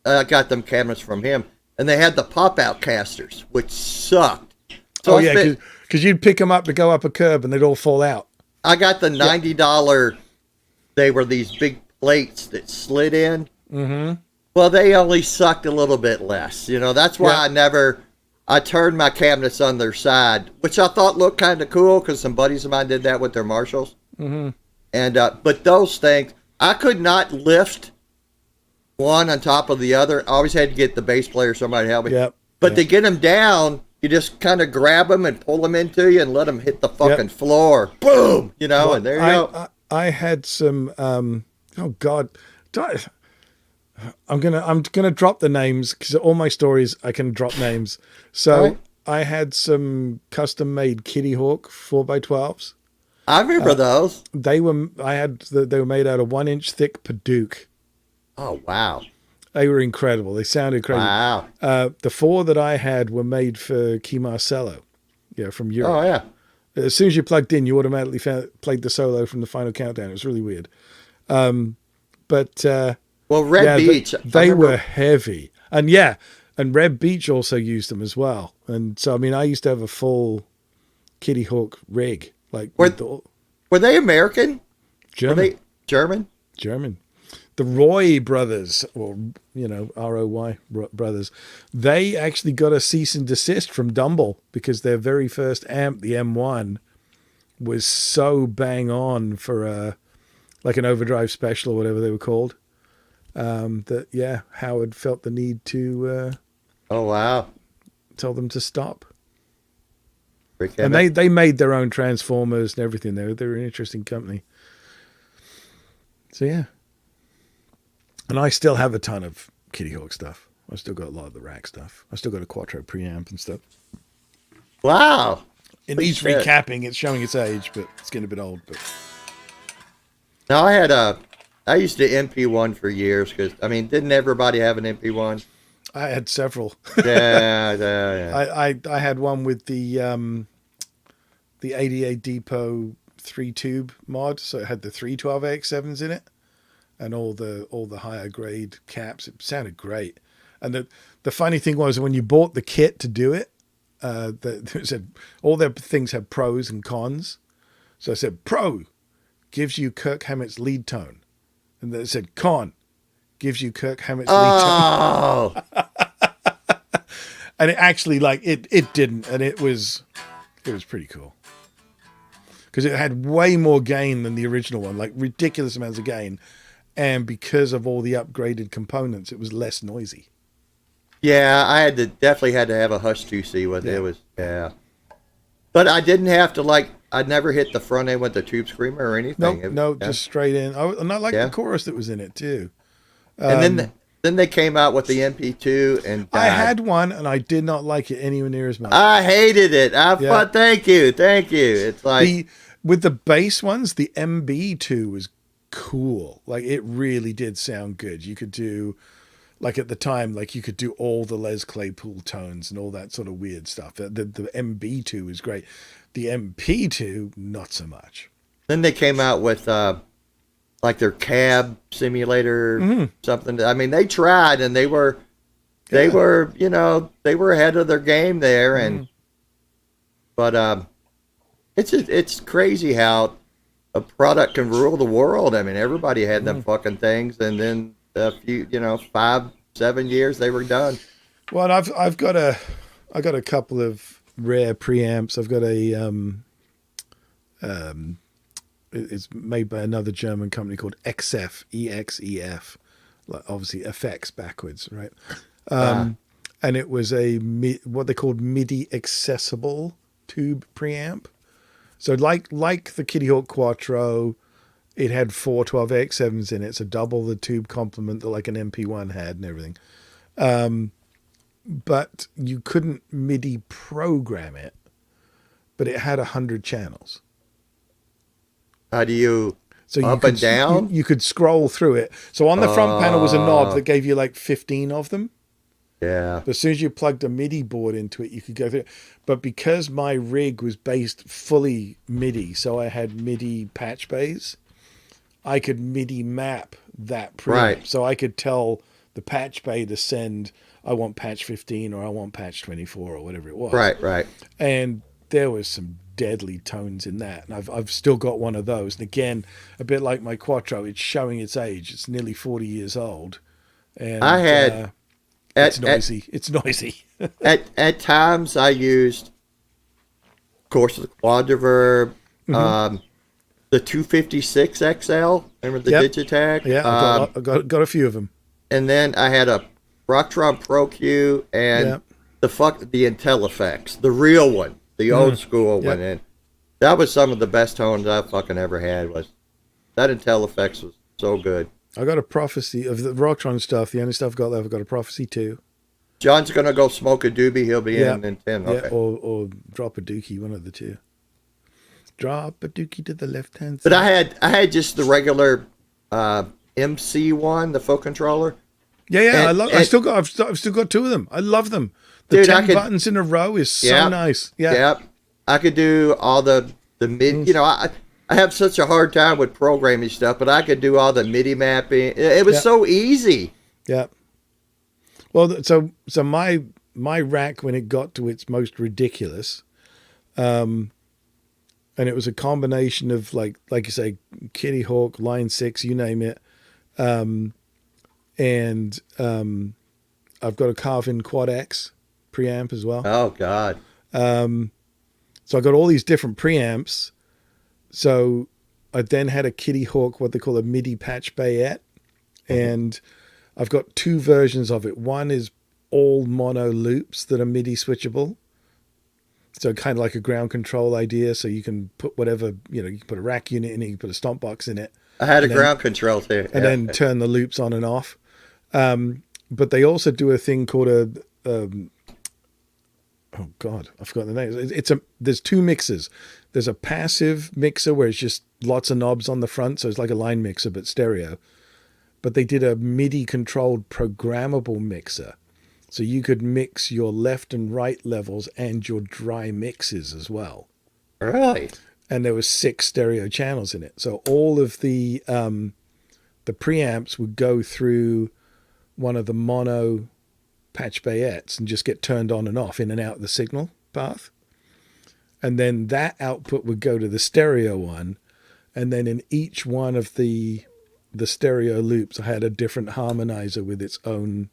got them cabinets from him, and they had the pop-out casters, which sucked. So Oh I yeah, spent- because you'd pick them up to go up a curb and they'd all fall out. I got the $90. They were these big plates that slid in. Mm-hmm. Well, they only sucked a little bit less. You know, that's why I turned my cabinets on their side, which I thought looked kind of cool because some buddies of mine did that with their Marshalls. Mm-hmm. And but those things, I could not lift one on top of the other. I always had to get the bass player, somebody to help me. Yep. But to get them down, you just kind of grab them and pull them into you and let them hit the fucking floor. Boom! You know, and there you go. I had some. Oh God, I'm gonna drop the names because all my stories I can drop names. So All right. I had some custom made Kitty Hawk 4x12s. I remember those. They were made out of 1-inch thick Paduke. Oh, wow. They were incredible. They sounded crazy. Wow. The 4 that I had were made for Key Marcello, from Europe. Oh, yeah. As soon as you plugged in, you automatically played the solo from the Final Countdown. It was really weird. Well, Red yeah, Beach. They were heavy. And Red Beach also used them as well. And so, I mean, I used to have a full Kitty Hawk rig. Like, Were they American? German. Were they German? German. The Roy brothers, or, ROY brothers, they actually got a cease and desist from Dumble because their very first amp, the M1, was so bang on for like an overdrive special or whatever they were called, that, Howard felt the need to Oh, wow. tell them to stop. Rick And Emmett. they made their own transformers and everything. They were an interesting company. So, yeah. And I still have a ton of Kitty Hawk stuff. I still got a lot of the rack stuff. I still got a Quattro preamp and stuff. Wow. It needs shit. recapping. It's showing its age, but it's getting a bit old. But Now, I used to MP1 for years because, I mean, didn't everybody have an MP1? I had several. Yeah. I had one with the 88 Depot 3-tube mod, so it had the 312 AX7s in it, and all the higher grade caps. It sounded great. And the funny thing was when you bought the kit to do it, it said all their things had pros and cons. So I said pro gives you Kirk Hammett's lead tone, and then it said con gives you Kirk Hammett's lead tone. Oh. And it actually it didn't, and it was pretty cool because it had way more gain than the original one, like ridiculous amounts of gain, and because of all the upgraded components, it was less noisy. Yeah, I definitely had to have a Hush 2C with it. It was, but I didn't have to I never hit the front end with the tube screamer or anything. No, just straight in. And I like the chorus that was in it too. And then they came out with the MP2 and I had one, and I did not like it anywhere near as much. I hated it. Thank you. It's like with the bass ones, the MB2 was cool. Like, it really did sound good. You could do, like, at the time, like, you could do all the Les Claypool tones and all that sort of weird stuff. The MB2 was great. The MP2, not so much. Then they came out with like their cab simulator something. I mean, they tried, and they were they Yeah. were, they were ahead of their game there, and but it's crazy how a product can rule the world. I mean, everybody had them fucking things, and then a few, 5-7 years they were done. Well, and I've got a couple of rare preamps. I've got it's made by another German company called XF, EXEF, like obviously effects backwards, right? And it was what they called MIDI accessible tube preamp. So like the Kitty Hawk Quattro, it had 4 12AX7s in it, so double the tube complement that like an MP1 had and everything. But you couldn't MIDI program it, but it had 100 channels. How do you So up and down? You could scroll through it. So on the front panel was a knob that gave you like 15 of them. Yeah. But as soon as you plugged a MIDI board into it, you could go through it. But because my rig was based fully MIDI, so I had MIDI patch bays, I could MIDI map that preamp. Right. So I could tell the patch bay to send, I want patch 15 or I want patch 24 or whatever it was. Right. And there was some deadly tones in that. And I've still got one of those. And again, a bit like my Quattro, it's showing its age. It's nearly 40 years old. And I had it's noisy. It's noisy. at times I used, of course, the Quadraverb, the 256 XL. Remember the Yep. Digitag? Yeah, I've got a few of them. And then I had a Rocktron Pro Q and Yep. the IntelliFX, the real one, the old school Yep. one. And that was some of the best tones I fucking ever had. Was that IntelliFX was so good. I got a Prophecy of the Rocktron stuff. The only stuff I've got there, I've got a Prophecy too. John's gonna go smoke a doobie. He'll be Yeah. in 10. Yeah, Okay. or drop a dookie, one of the two. Drop a dookie to the left hand side. But I had just the regular MC one, the foot controller. Yeah, and- I've still got two of them. I love them. The Dude, I 10 could- buttons in a row is so Yeah. nice. Yeah. Yep. I could do all the mid. I have such a hard time with programming stuff, but I could do all the MIDI mapping. It was Yeah. so easy. Yeah. Well, so my rack, when it got to its most ridiculous, and it was a combination of like you say, Kitty Hawk, Line 6, you name it, and I've got a Carvin Quad X preamp as well. Oh God. So I got all these different preamps. So I then had a Kitty Hawk, what they call a MIDI patch bayette, and I've got two versions of it. One is all mono loops that are MIDI switchable. So kind of like a ground control idea. So you can put whatever, you can put a rack unit in it, you can put a stomp box in it, I had a And then- ground control too. and then turn the loops on and off. But they also do a thing called oh God, I forgot the name. There's two mixers. There's a passive mixer where it's just lots of knobs on the front, so it's like a line mixer but stereo. But they did a MIDI controlled programmable mixer, so you could mix your left and right levels and your dry mixes as well. Really? And there was 6 stereo channels in it, so all of the preamps would go through one of the mono patch bayettes and just get turned on and off in and out the signal path. And then that output would go to the stereo one. And then in each one of the stereo loops, I had a different harmonizer with its own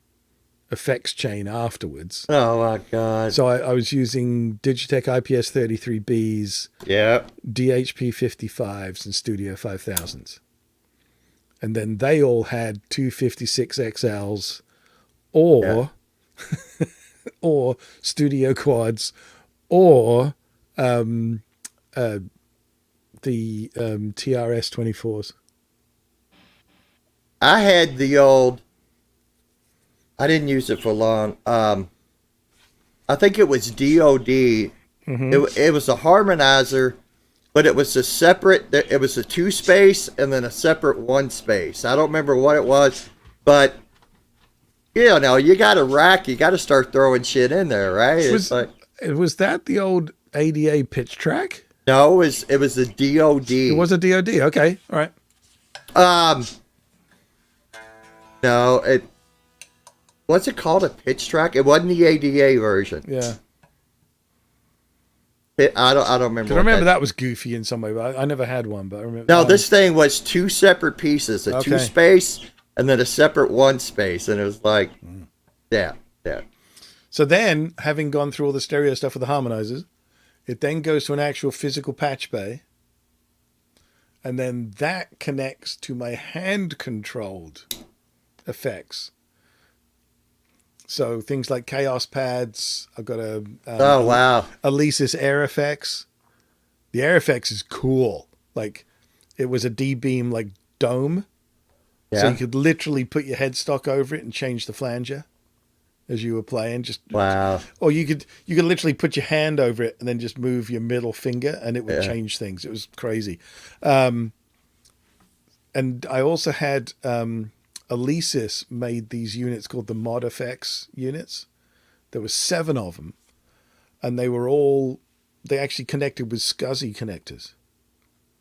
effects chain afterwards. Oh my God. So I was using Digitech IPS 33Bs, Yeah. DHP 55s, and Studio 5000s. And then they all had 256 XLs or or Studio Quads or the TRS 24s. I had the old. I didn't use it for long. I think it was DOD. It was a harmonizer, but it was a separate. It was a 2 space and then a separate 1 space. I don't remember what it was, but you got a rack. You got to start throwing shit in there, right? It's Was that the old ADA pitch track? no, it was the DOD. It was a DOD. Okay, all right. No, what's it called? A pitch track? It wasn't the ADA version. Yeah. I don't remember. I what remember that was goofy in some way, but I never had one. But I remember. No, this thing was two separate pieces, a Okay. 2 space and then a separate 1 space, and it was like, yeah. So then, having gone through all the stereo stuff with the harmonizers, it then goes to an actual physical patch bay. And then that connects to my hand-controlled effects. So things like Chaos Pads. I've got a Oh wow. Alesis Air Effects. The Air Effects is cool. Like, it was a D-beam like dome. So Yeah. you could literally put your headstock over it and change the flanger as you were playing. Wow. Or you could literally put your hand over it and then just move your middle finger and it would change things. It was crazy. And I also had Alesis made these units called the Mod FX units. There were 7 of them, and they actually connected with SCSI connectors.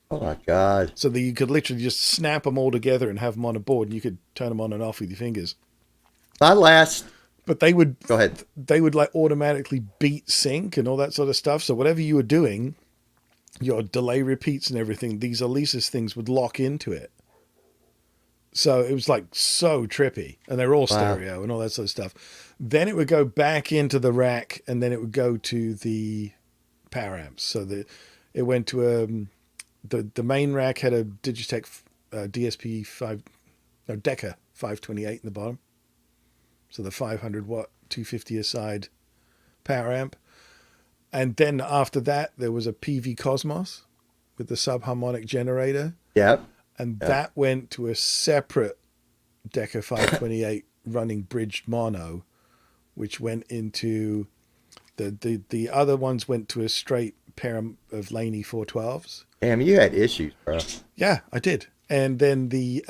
Oh my God. So that you could literally just snap them all together and have them on a board, and you could turn them on and off with your fingers. My last. But they would Go ahead. They would like automatically beat sync and all that sort of stuff. So whatever you were doing, your delay repeats and everything, these Alesis things would lock into it. So it was like so trippy, and they're all stereo and all that sort of stuff. Then it would go back into the rack, and then it would go to the power amps. So it went to the main rack had a Digitech DSP 5, no, Decca 528 in the bottom. So the 500 watt 250 a side power amp. And then after that, there was a PV Cosmos with the subharmonic generator. Yep. And that went to a separate Decca 528 running bridged mono, which went into the other ones went to a straight pair of Laney 412s. Damn, you had issues, bro. Yeah, I did. And then the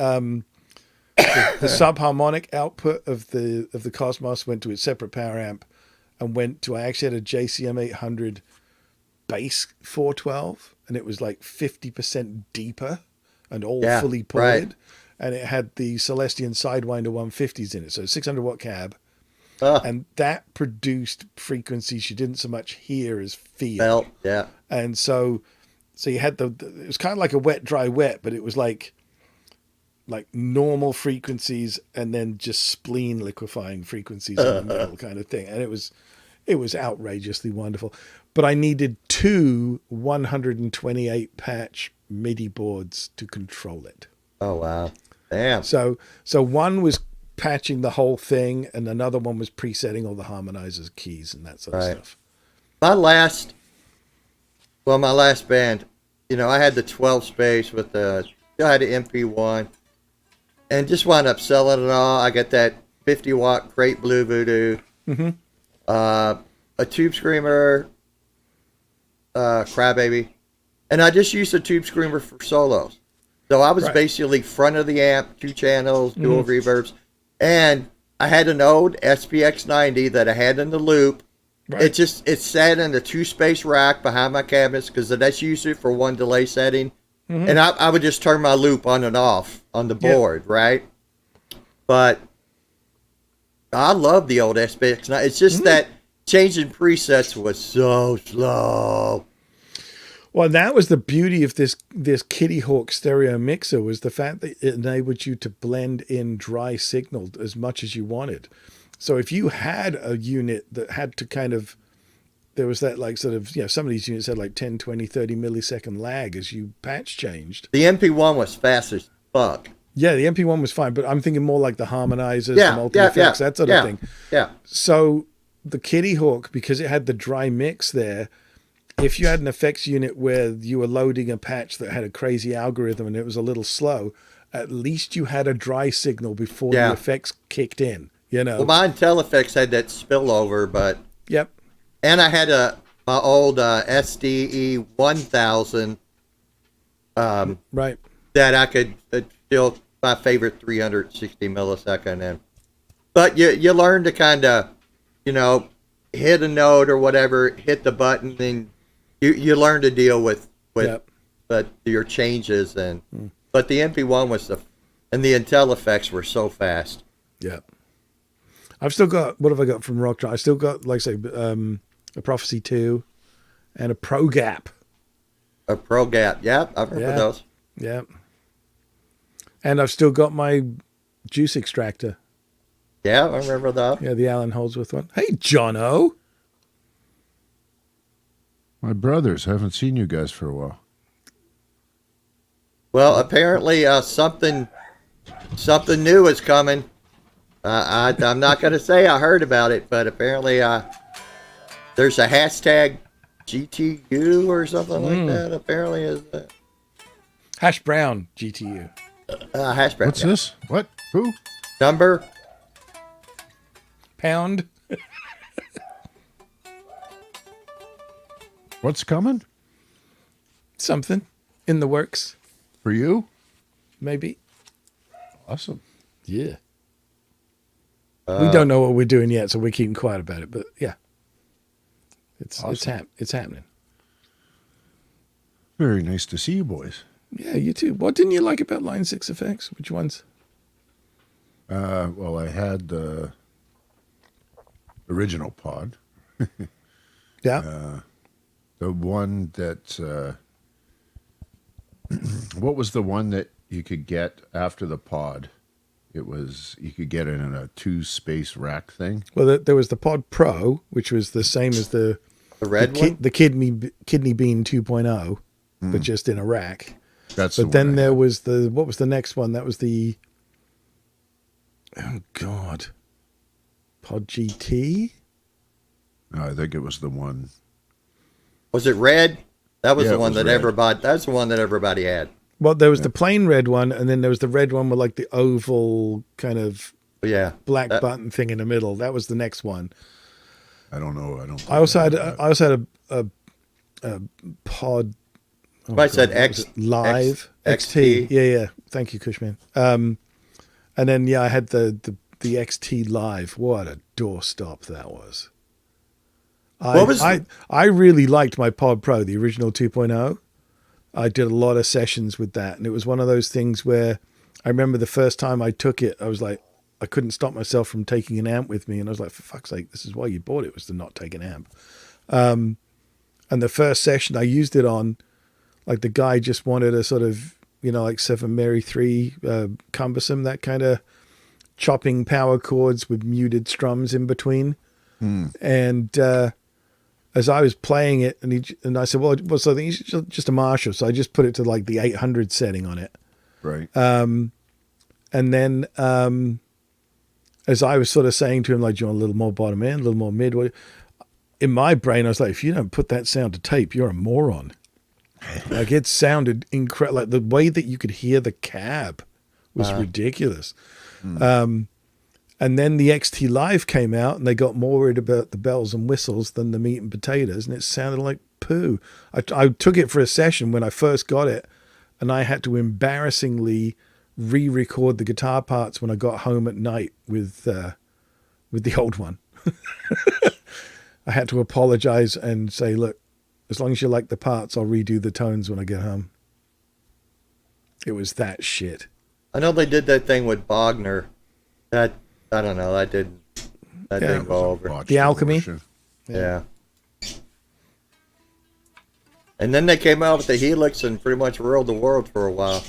subharmonic output of the Cosmos went to its separate power amp and went to, I actually had a JCM 800 bass 412, and it was like 50% deeper and all fully ported. Right. And it had the Celestion Sidewinder 150s in it. So 600 watt cab. Oh, And that produced frequencies you didn't so much hear as feel. felt, yeah. And so you had it was kind of like a wet, dry, wet, but it was like normal frequencies and then just spleen liquefying frequencies in the middle kind of thing. And it was outrageously wonderful. But I needed 2 128 patch MIDI boards to control it. Oh wow. Damn. So one was patching the whole thing, and another one was presetting all the harmonizers, keys, and that sort of Right. stuff. My last band, I had the 12 space with I had the MP1 and just wound up selling it all. I got that 50 watt Great Blue Voodoo, a Tube Screamer, Crybaby, and I just used the Tube Screamer for solos. So I was Right. basically front of the amp, 2 channels, dual reverbs, and I had an old SPX 90 that I had in the loop. Right. It sat in a 2 space rack behind my cabinets because that's usually for 1 delay setting. And I would just turn my loop on and off on the board, right? But I love the old SPX 90. It's just that changing presets was so slow. Well, that was the beauty of this Kitty Hawk stereo mixer, was the fact that it enabled you to blend in dry signal as much as you wanted. So if you had a unit that had to kind of, there was that like sort of, some of these units had like 10, 20, 30 millisecond lag as you patch changed. The MP1 was fast as fuck. Yeah, the MP1 was fine, but I'm thinking more like the harmonizers, Yeah, the multi-effects, that sort of thing. Yeah. So the Kitty Hawk, because it had the dry mix there, if you had an effects unit where you were loading a patch that had a crazy algorithm and it was a little slow, at least you had a dry signal before the effects kicked in, Well, my IntelliFX had that spillover, but Yep. and I had my old SDE 1000 Right. that I could still my favorite 360 millisecond and but you learn to kind of hit a note or whatever, hit the button, and you learn to deal with Yep. your changes and but the MP1 was and the IntelliFX were so fast. Yep. I've still got, what have I got from Rock Drum? I still got, like I say, a Prophecy 2 and a Pro Gap. A Pro Gap. Yep, I remember Yeah. those. Yeah. And I've still got my juice extractor. Yeah, I remember that. Yeah, the Alan Holdsworth one. Hey, Jono. My brothers, haven't seen you guys for a while. Well, apparently something new is coming. I'm not going to say I heard about it, but apparently there's a hashtag GTU or something like that. Apparently is Hash Brown GTU. hash brown. What's this? What? Who? Number? Pound. What's coming Something in the works, for you? maybe. Awesome. Yeah. We don't know what we're doing yet, so we're keeping quiet about it. But yeah, it's happening. Very nice to see you boys. Yeah, you too. What didn't you like about Line 6 effects? Which ones? Well, I had the original pod. Yeah. The one that, what was the one that you could get after the pod? It was, you could get it in a 2-space rack thing. Well, there was the Pod Pro, which was the same as the red the, one? the kidney bean 2.0, but just in a rack. That's But the then one I there had. was what was the next one? That was the, oh God, Pod GT? No, I think it was the one. Was it red? That was Yeah, the it one was that red. everybody. That's the one that everybody had. Well, there was the plain red one, and then there was the red one with like the oval kind of But yeah, black that- button thing in the middle. That was the next one. I don't know. I don't. I also had think I also had a Pod. Oh Somebody said God, X was it Live XT. Yeah. Thank you, Cushman. And then I had the XT Live. What a doorstop that was. What was I really liked my Pod Pro, the original 2.0. I did a lot of sessions with that, and it was one of those things where I remember the first time I took it, I was like, I couldn't stop myself from taking an amp with me, and I was like, for fuck's sake, this is why you bought it, was to not take an amp. And the first session I used it on, like the guy just wanted a sort of, like 7 Mary 3 cumbersome, that kind of chopping power chords with muted strums in between. And as I was playing it, and I said, well, so I think it's just a Marshall. So I just put it to like the 800 setting on it. Right. And then as I was sort of saying to him, like, do you want a little more bottom end, a little more mid? In my brain, I was like, if you don't put that sound to tape, you're a moron. Like, it sounded incredible. Like, the way that you could hear the cab was ridiculous. And then the XT Live came out, and they got more worried about the bells and whistles than the meat and potatoes, and it sounded like poo. I took it for a session when I first got it, and I had to embarrassingly re-record the guitar parts when I got home at night with the old one. I had to apologize and say, look, as long as you like the parts, I'll redo the tones when I get home. It was that shit. I know they did that thing with Bogner. That I don't know. That didn't go over. Botched The Alchemy? abortion. Yeah. And then they came out with the Helix and pretty much ruled the world for a while.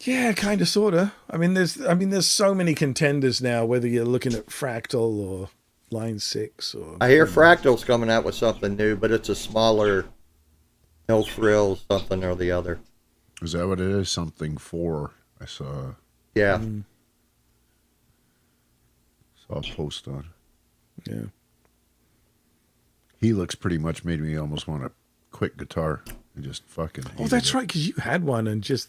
Yeah, kind of, sort of. I mean, there's so many contenders now, whether you're looking at Fractal or Line 6 or... I hear Fractal's coming out with something new, but it's a smaller, no frills, something or the other. Is that what it is? Something 4. I saw Yeah. a post on. Yeah. Helix pretty much made me almost want to quit guitar and just fucking. Oh, hated that's it. right, because you had one and just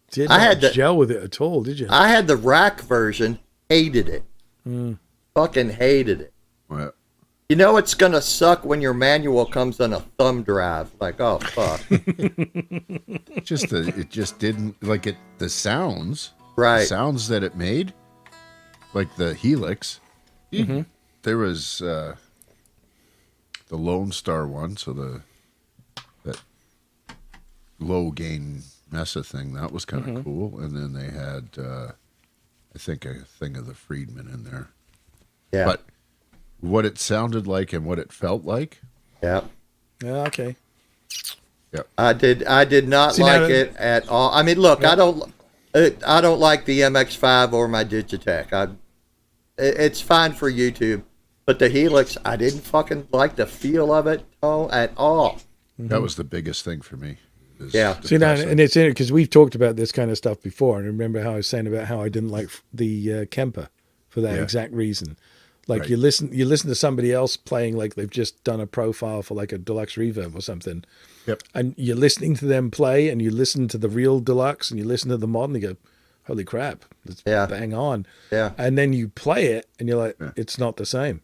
didn't I had the- gel with it at all, did you? I had the rack version, hated it. Fucking hated it. Well, You know it's gonna suck when your manual comes on a thumb drive. Like, oh fuck. it just didn't like it. The sounds, Right. The sounds that it made, like the Helix. There was the Lone Star one, so that low gain Mesa thing that was kind of cool, and then they had I think a thing of the Friedman in there. Yeah. But what it sounded like and what it felt like, Yeah. Yeah, okay. I did not See, now like that- it at all. I mean, look, I don't like the MX5 or my Digitech. It's fine for YouTube, but the Helix, I didn't fucking like the feel of it at all. that was the biggest thing for me. is Yeah. the See, now, pressing. and it's in it because we've talked about this kind of stuff before. And remember how I was saying about how I didn't like the Kemper for that Yeah. exact reason. Like Right. you listen to somebody else playing like they've just done a profile for like a deluxe reverb or something, Yep. and you're listening to them play, and you listen to the real deluxe, and you listen to the mod, and you go, "Holy crap, it's Yeah. bang on!" Yeah. And then you play it, and you're like, Yeah. "It's not the same."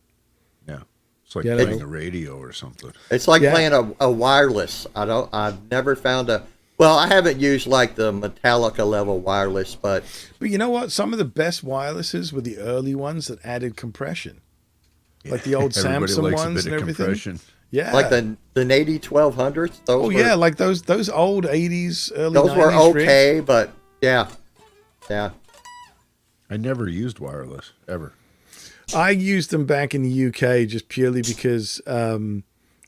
Yeah. It's like Yeah, playing no. a radio or something. It's like Yeah. playing a wireless. I've never found well, I haven't used like the Metallica level wireless, but But you know what? Some of the best wirelesses were the early ones that added compression, like the old Everybody Samsung likes ones a bit and of everything. compression. Yeah, like the Nady 1200s, those oh were, yeah, like those old '80s, early those were 90s rigs. okay, but yeah. I never used wireless ever. I used them back in the UK just purely because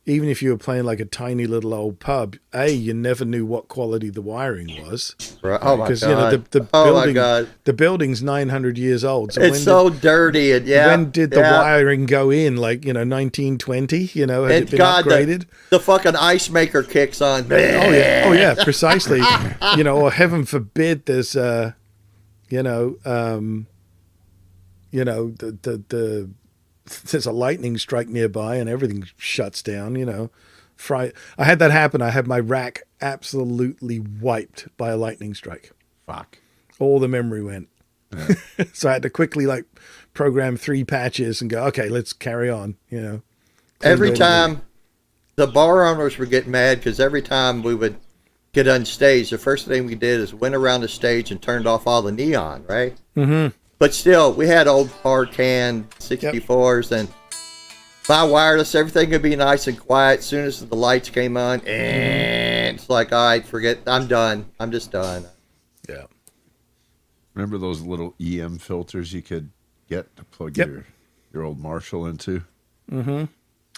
even if you were playing like a tiny little old pub, you never knew what quality the wiring was. Right. Oh my Because god. you know the oh building, my god. the building's 900 years old. So It's so dirty and when did the yeah. wiring go in? Like 1920? Had And it been God, upgraded? the fucking ice maker kicks on. Oh yeah, precisely. Or heaven forbid there's the there's a lightning strike nearby and everything shuts down. I had that happen. I had my rack absolutely wiped by a lightning strike. Fuck. All the memory went. So I had to quickly program 3 patches and go, okay, let's carry on. Every Clean time the bar owners would get mad because every time we would get on stage, the first thing we did is went around the stage and turned off all the neon, right? Mm-hmm. But still, we had old hard can 64s and my wireless, everything would be nice and quiet. As soon as the lights came on, and it's like, all right, forget, I'm done. I'm just done. Yeah. Remember those little EM filters you could get to plug Yep. your old Marshall into? Mm-hmm.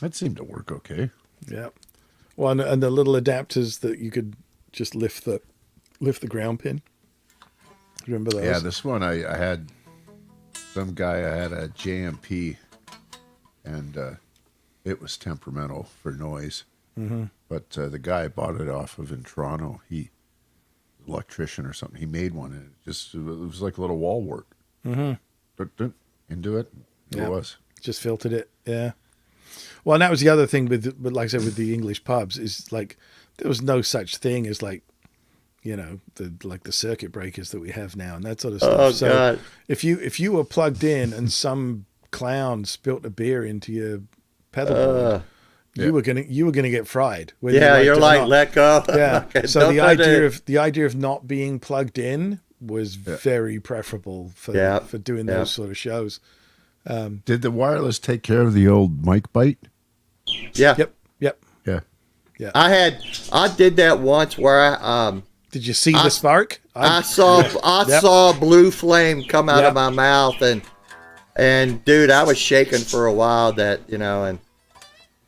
That seemed to work okay. Yeah. Well, and the little adapters that you could just lift the ground pin. Remember those? Yeah, this one I had some guy. I had a JMP, and it was temperamental for noise. Mm-hmm. But the guy I bought it off of in Toronto. He electrician or something. He made one, and it was like a little wall wart. Mm-hmm. Into it. Yeah. It was. Just filtered it. Yeah. Well, and that was the other thing with like I said, with the English pubs is like there was no such thing as the circuit breakers that we have now and that sort of stuff. Oh, so God. if you were plugged in and some clown spilt a beer into your pedal board, you were gonna get fried. Whether Yeah, you you're liked it or like, not. let go. Yeah. Okay, So don't do it. the idea of not being plugged in was very preferable for doing those sort of shows. Did the wireless take care of the old mic bite? Yeah. Yep. Yeah. I did that once where Did you see the spark? I saw a blue flame come out Yep. of my mouth and dude, I was shaking for a while and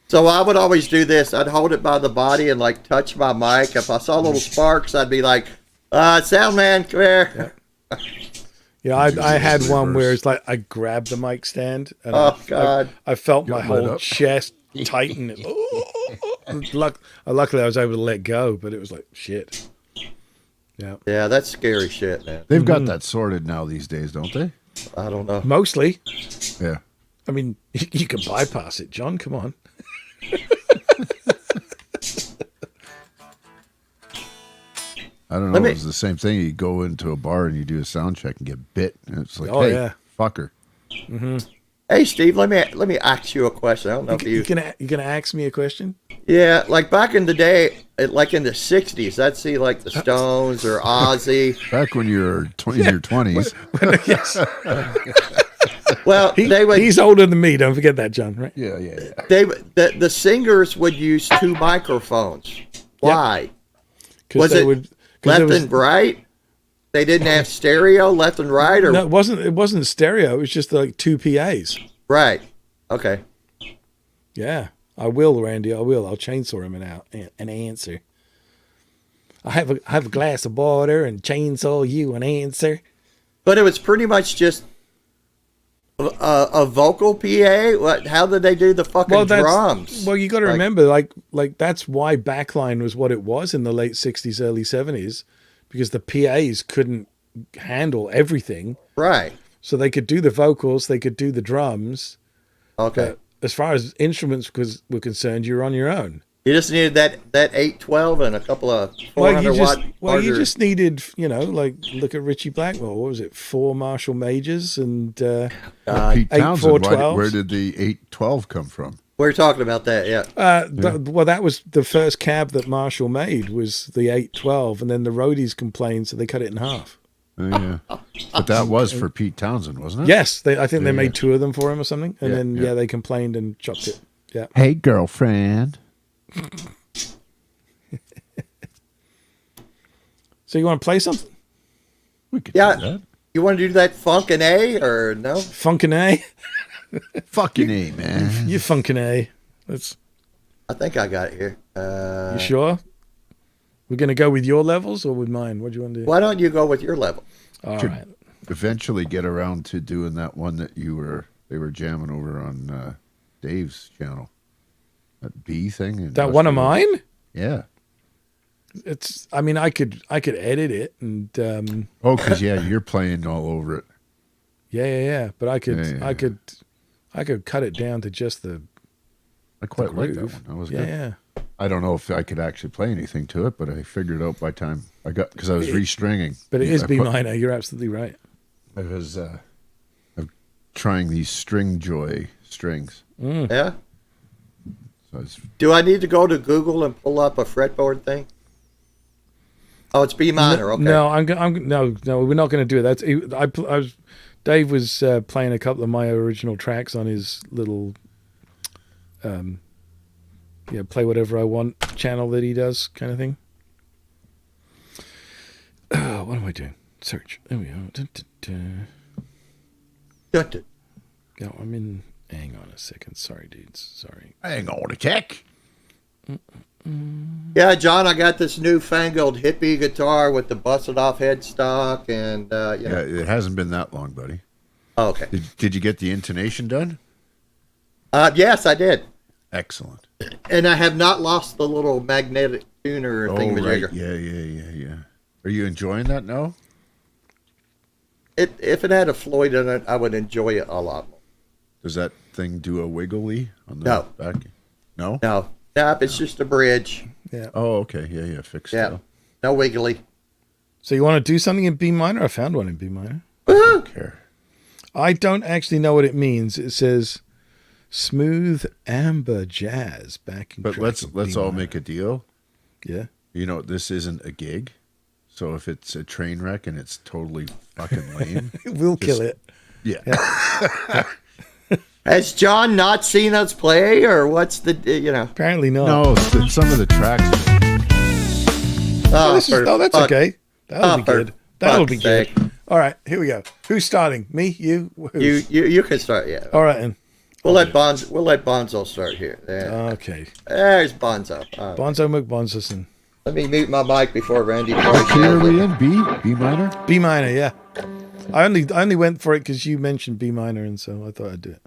so I would always do this. I'd hold it by the body and touch my mic. If I saw little sparks, I'd be like, sound man, come here. Yeah, I had one where it's like I grabbed the mic stand and Oh, God. I felt my Got lit whole up. chest tighten. Luckily, I was able to let go, but it was like shit. Yeah, Yeah, that's scary shit, man. They've got that sorted now these days, don't they? I don't know. mostly. Yeah. I mean, you can bypass it, John. Come on. I don't know. Let me- It was the same thing. You go into a bar and you do a sound check and get bit, and it's like, Oh, hey, yeah. fucker. Hey, Steve, let me ask you a question. I don't know if You gonna ask me a question? Yeah, like back in the day, like in the 60s, I'd see like the Stones or Ozzy. Back when you were in your 20s. Yes. Well, they would He's older than me. Don't forget that, John. Right? Yeah. the singers would use 2 microphones. Why? Because Was it left and right? They didn't have stereo left and right, or No, it wasn't stereo. It was just like 2 PAs. Right. Okay. Yeah, I will, Randy. I will. I'll chainsaw him an answer. I have a glass of water and chainsaw you an answer. But it was pretty much just a vocal PA. What? How did they do the fucking drums? Well, you got to remember, like that's why backline was what it was in the late '60s, early '70s, because the PAs couldn't handle everything. Right. So they could do the vocals, they could do the drums. Okay. But as far as instruments were concerned, you're on your own. You just needed that 812 and a couple of 400 watt. You just needed, like, look at Richie Blackmore. What was it? 4 Marshall Majors and Pete 8 Townsend, 412s. where did the 812 come from? We're talking about that, yeah. well, that was the first cab that Marshall made was the 812, and then the roadies complained, so they cut it in half. Yeah. But that was for Pete Townsend, wasn't it? Yes, I think they Yeah. made 2 of them for him or something, and Yeah, then yeah. they complained and chopped it. Yeah. Hey, girlfriend. So you want to play something? We could Yeah. do that. You want to do that funk and A or no? Funkin' A? Fucking A, man. You funkin' A. That's I think I got it here. you sure? We're gonna go with your levels or with mine? What do you want to do? Why don't you go with your level? All Should right. eventually get around to doing that one that they were jamming over on Dave's channel. That B thing. in That one of Australia. mine? Yeah. It's. I mean, I could edit it and Oh, because you're playing all over it. yeah. But I could Yeah. I could cut it down to just the I quite like that groove. one. That was Yeah, good. yeah. I don't know if I could actually play anything to it, but I figured it out by time I got because I was restringing. But it is I B put- minor. You're absolutely right. I was I'm trying these string joy strings. Yeah. So I was, Do I need to go to Google and pull up a fretboard thing? Oh, it's B minor. Okay. No, no, we're not going to do it. Dave was playing a couple of my original tracks on his little, play whatever I want channel that he does kind of thing. What am I doing? Search. There we go. Dun, dun, dun. Got it. No, I'm in. Hang on a second. Sorry, dudes. Sorry. hang on a check. Yeah, John, I got this newfangled hippie guitar with the busted off headstock and Yeah, it hasn't been that long, buddy. Oh, okay. Did you get the intonation done? Yes, I did. Excellent. And I have not lost the little magnetic tuner Oh, right. thingamajigger. Yeah. Are you enjoying that now? If it had a Floyd in it, I would enjoy it a lot more. Does that thing do a wiggly on the No. back? No? No, nope, it's just a bridge. Yeah. Oh, okay. Yeah. Fixed Yeah, it. no wiggly. So you want to do something in B minor? I found one in B minor. Woohoo! Care. I don't actually know what it means. It says smooth amber jazz backing. But track let's in B all minor. make a deal. Yeah. You know, this isn't a gig. So if it's a train wreck and it's totally fucking lame, We'll kill it. yeah. Has John not seen us play, or what's the Apparently not. No, some of the tracks. Oh, That's fuck. okay. That'll be for good. That'll be fuck's good. sake. All right, here we go. Who's starting? Me? You? Who? You can start. Yeah, All right, then. we'll let Bonzo start here. There. Okay. There's Bonzo. Bonzo McBonzoson. Let me mute my mic before Randy starts. Key are we in? B minor? B minor, yeah. I only went for it because you mentioned B minor, and so I thought I'd do it.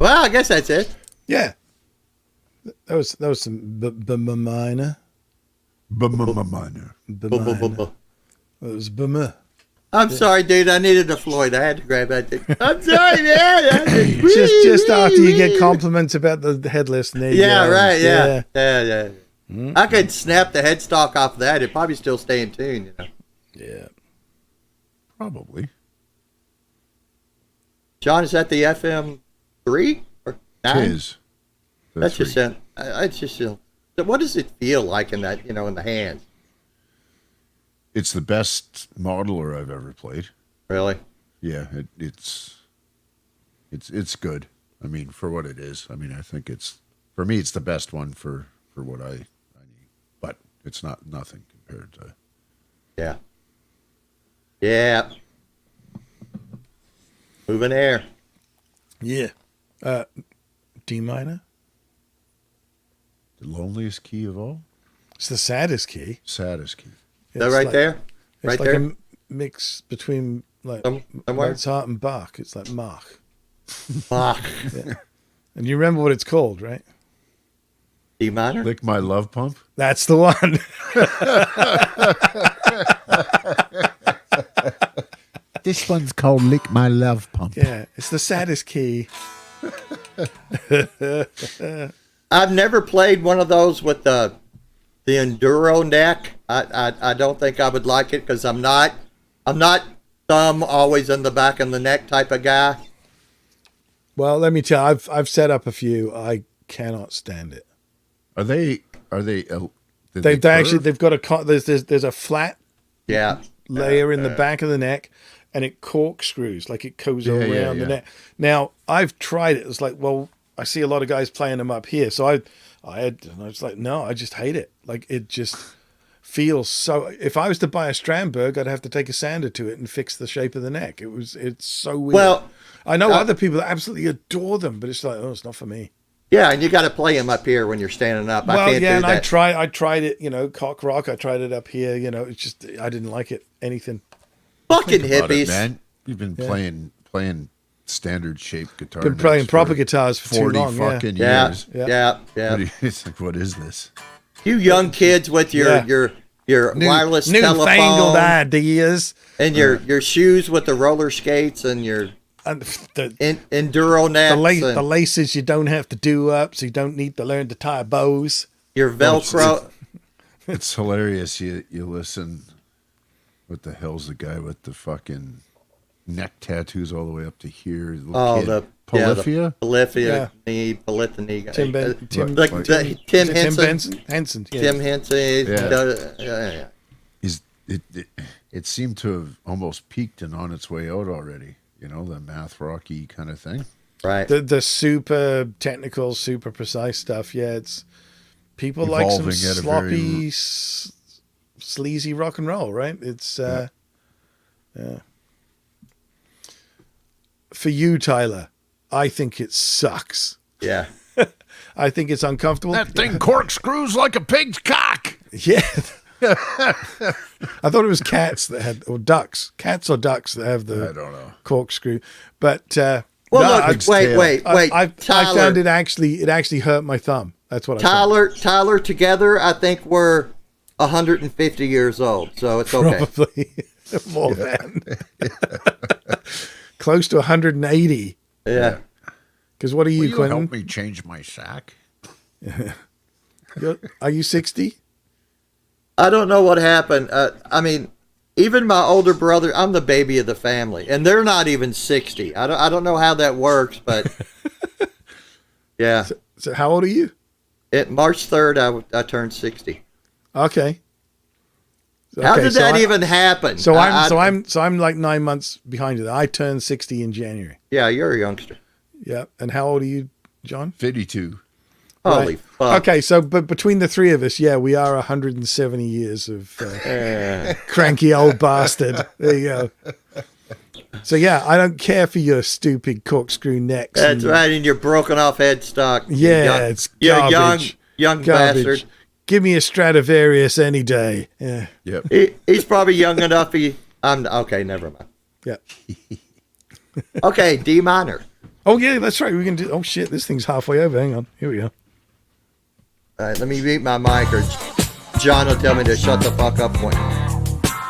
Well, I guess that's it. Yeah. That was some minor. Minor. It was bum. I'm sorry, dude. I needed a Floyd. I had to grab that thing. I'm sorry, man. Just after you get compliments about the headless knee. Yeah, right. Yeah. I could snap the headstock off of that. It'd probably still stay in tune, you know. Yeah. Probably. John, is that the FM3 or 9? Tis. That's three. just it's just what does it feel like in that, in the hands? It's the best modeler I've ever played. Really? Yeah, it's good. I mean, for what it is. I mean, I think for me, it's the best one for what I need. But it's nothing compared to. Yeah. Yeah. Moving air. Yeah. D minor. The loneliest key of all? It's the saddest key. Saddest key. Is that It's right like- there? It's Right like there? a mix between like Somewhere? Mozart and Bach. It's like Mach. Bach. And you remember what it's called, right? D minor? Lick My Love Pump? That's the one. This one's called Lick My Love Pump. Yeah, it's the saddest key. I've never played one of those with the enduro neck. I don't think I would like it because I'm not thumb always in the back of the neck type of guy. Well, let me tell you, I've set up a few. I cannot stand it. Are they They actually they've got there's a flat Yeah. layer in the back of the neck, and it corkscrews, like it goes around yeah. the neck. Now I've tried it. It's like, well, I see a lot of guys playing them up here, so I was like, no, I just hate it. Like it just feels so. If I was to buy a Strandberg, I'd have to take a sander to it and fix the shape of the neck. It's so weird. Well, I know other people that absolutely adore them, but it's like, oh, it's not for me. yeah, and you got to play them up here when you're standing up. I Well, can't yeah, do and that. I tried it, cock rock. I tried it up here, it's just I didn't like it. Anything. Fucking About it, hippies. man. You've been playing standard shaped guitar. Been playing necks proper for guitars for 40 too long. Yeah. fucking Yeah, years. yeah. It's like, what is this? You young kids with your wireless Newfangled telephone ideas. and your shoes with the roller skates and your And the enduro nets the and laces you don't have to do up, so you don't need to learn to tie bows. your Velcro. It's hilarious. You listen. What the hell's the guy with the fucking neck tattoos all the way up to here? The little Oh, kid. the Polyphia? Polyphia, Polyphony guy. Tim Ben- Tim- like Tim Is it Henson. Henson. Yeah. Tim Henson. Yeah. Yeah. It seemed to have almost peaked and on its way out already. The math rocky kind of thing. Right. The super technical, super precise stuff. Yeah, it's people like some Evolving at a sloppy, sleazy rock and roll, right? It's yeah. For you, Tyler, I think it sucks. Yeah. I think it's uncomfortable. That thing corkscrews like a pig's cock. Yeah. I thought it was cats that had, or ducks, cats or ducks that have the I don't know. corkscrew. But Well, no, look, wait. I Tyler, found it actually hurt my thumb. That's what I Tyler, together, I think we're 150 years old, so it's okay. probably more than close to 180. Yeah. Because what are you, Will you Quentin? help me change my sack? Are you 60? I don't know what happened. I mean, even my older brother, I'm the baby of the family, and they're not even 60. I don't know how that works, but yeah. So how old are you? March 3rd, I turned 60. Okay. How Okay, did so that I- even happen? So I- I'm like 9 months behind you. I turned 60 in January. Yeah, you're a youngster. Yeah. And how old are you, John? 52. Holy Right. fuck. Okay, so but between the three of us, yeah, we are 170 years of cranky old bastard. There you go. So yeah, I don't care for your stupid corkscrew necks. That's and- right, and your broken off headstock. Yeah, it's you're garbage. young Garbage. bastard. Give me a Stradivarius any day. Yeah, Yep. He's probably young enough. I'm okay. Never mind. yeah. Okay, D minor. Oh yeah, that's right. We can do. Oh shit, this thing's halfway over. Hang on. Here we go. All right, let me mute my mic, or John will tell me to shut the fuck up when.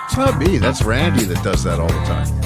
It's not me. That's Randy that does that all the time.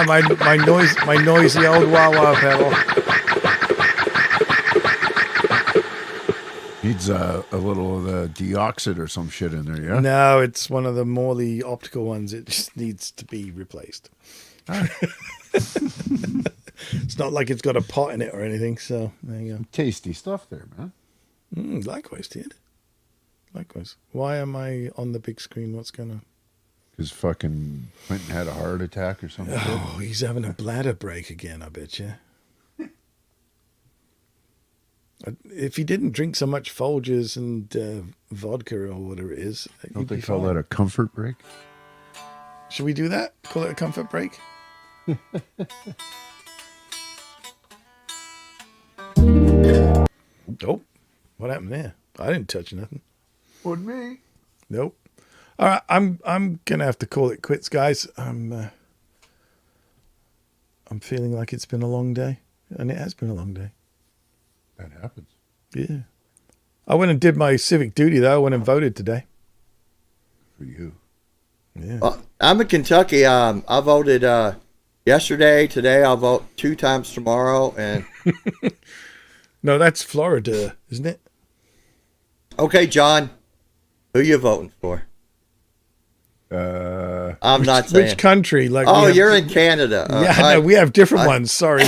Yeah, my noisy old wah wah pedal. Needs a little of the deoxid or some shit in there, yeah? No, it's one of the Morley optical ones. It just needs to be replaced. It's not like it's got a pot in it or anything. So there you go. Tasty stuff there, man. Likewise, dude. Likewise. Why am I on the big screen? What's going on? Because fucking Clinton had a heart attack or something. Oh, he's having a bladder break again, I bet you. If he didn't drink so much Folgers and vodka or whatever it is, Don't he'd they be call fine. that a comfort break? Should we do that? Call it a comfort break? Oh, what happened there? I didn't touch nothing. Wasn't me. Nope. All right, I'm gonna have to call it quits, guys. I'm feeling like it's been a long day, and it has been a long day. That happens. Yeah. I went and did my civic duty though. I went and voted today. For you. Yeah. Well, I'm in Kentucky. I voted yesterday. Today I'll vote 2 times tomorrow. And No, that's Florida, isn't it? okay, John, who you voting for? I'm not saying. Which country? Like, Oh, we have- you're in Canada. Yeah, no, we have different ones. Sorry.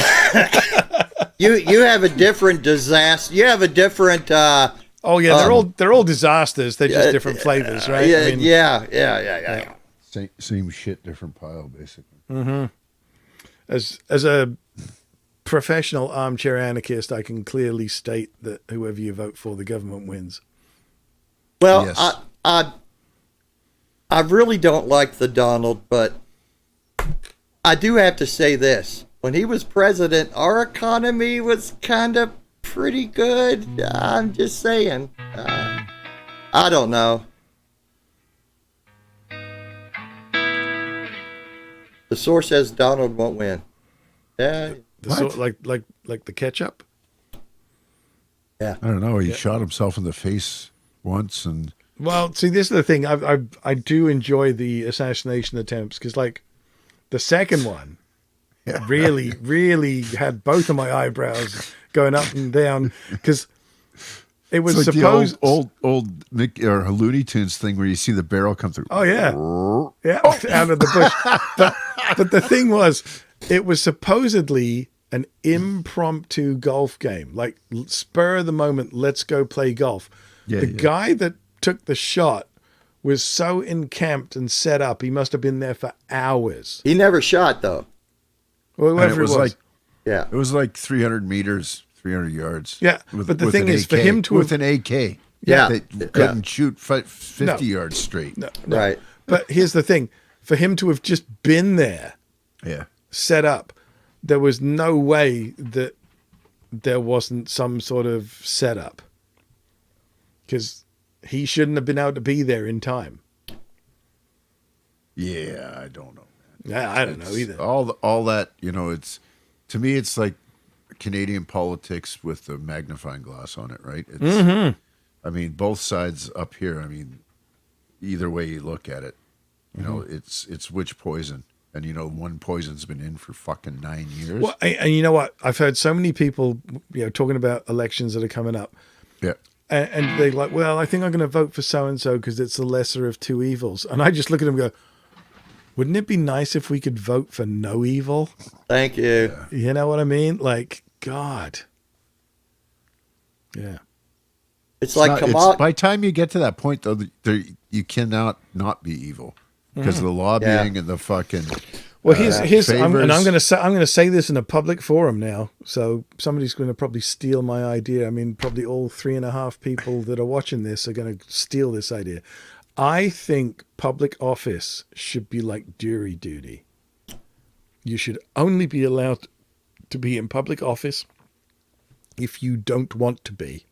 You have a different disaster. You have a different. Oh yeah, they're all disasters. They're just different flavors, right? Yeah, I mean, yeah. Same shit, different pile, basically. as a professional armchair anarchist, I can clearly state that whoever you vote for, the government wins. Well, Yes. I really don't like the Donald, but I do have to say this. When he was president, our economy was kind of pretty good. I'm just saying. I don't know. The source says Donald won't win. Yeah. Like the ketchup. Yeah. I don't know. He shot himself in the face once, and Well, see, this is the thing. I do enjoy the assassination attempts because, like, the second one really had both of my eyebrows going up and down because it was it's like supposed. the old Mick or Looney Tunes thing where you see the barrel come through. Oh yeah, yeah, out of the bush. But the thing was, it was supposedly an impromptu golf game, like spur of the moment. Let's go play golf. The guy that took the shot was so encamped and set up. He must have been there for hours. He never shot, though. Well, And whoever it was like Yeah. it was like 300 meters, 300 yards. Yeah, but the with thing an is, for AK, him to with have- an AK, Yeah. that couldn't shoot 50 No. yards straight. No. Right. But here's the thing: for him to have just been there, Yeah, set up, there was no way that there wasn't some sort of setup because he shouldn't have been able to be there in time. yeah. I don't know. Yeah, I don't know either. All that, it's to me, it's like Canadian politics with the magnifying glass on it, right? It's, I mean, both sides up here. I mean, either way you look at it, it's which poison, and one poison's been in for fucking 9 years. Well, and you know what? I've heard so many people, talking about elections that are coming up, Yeah, and they're like, "Well, I think I'm going to vote for so and so because it's the lesser of two evils." And I just look at them and go, "Wouldn't it be nice if we could vote for no evil?" Thank you. You know what I mean? Like, God. Yeah. It's like, come on. by the time you get to that point, though, you cannot not be evil because the lobbying and the fucking. Well, here's I'm favors. going to say this in a public forum now. So somebody's going to probably steal my idea. I mean, probably all 3.5 people that are watching this are going to steal this idea. I think public office should be like jury duty. You should only be allowed to be in public office if you don't want to be.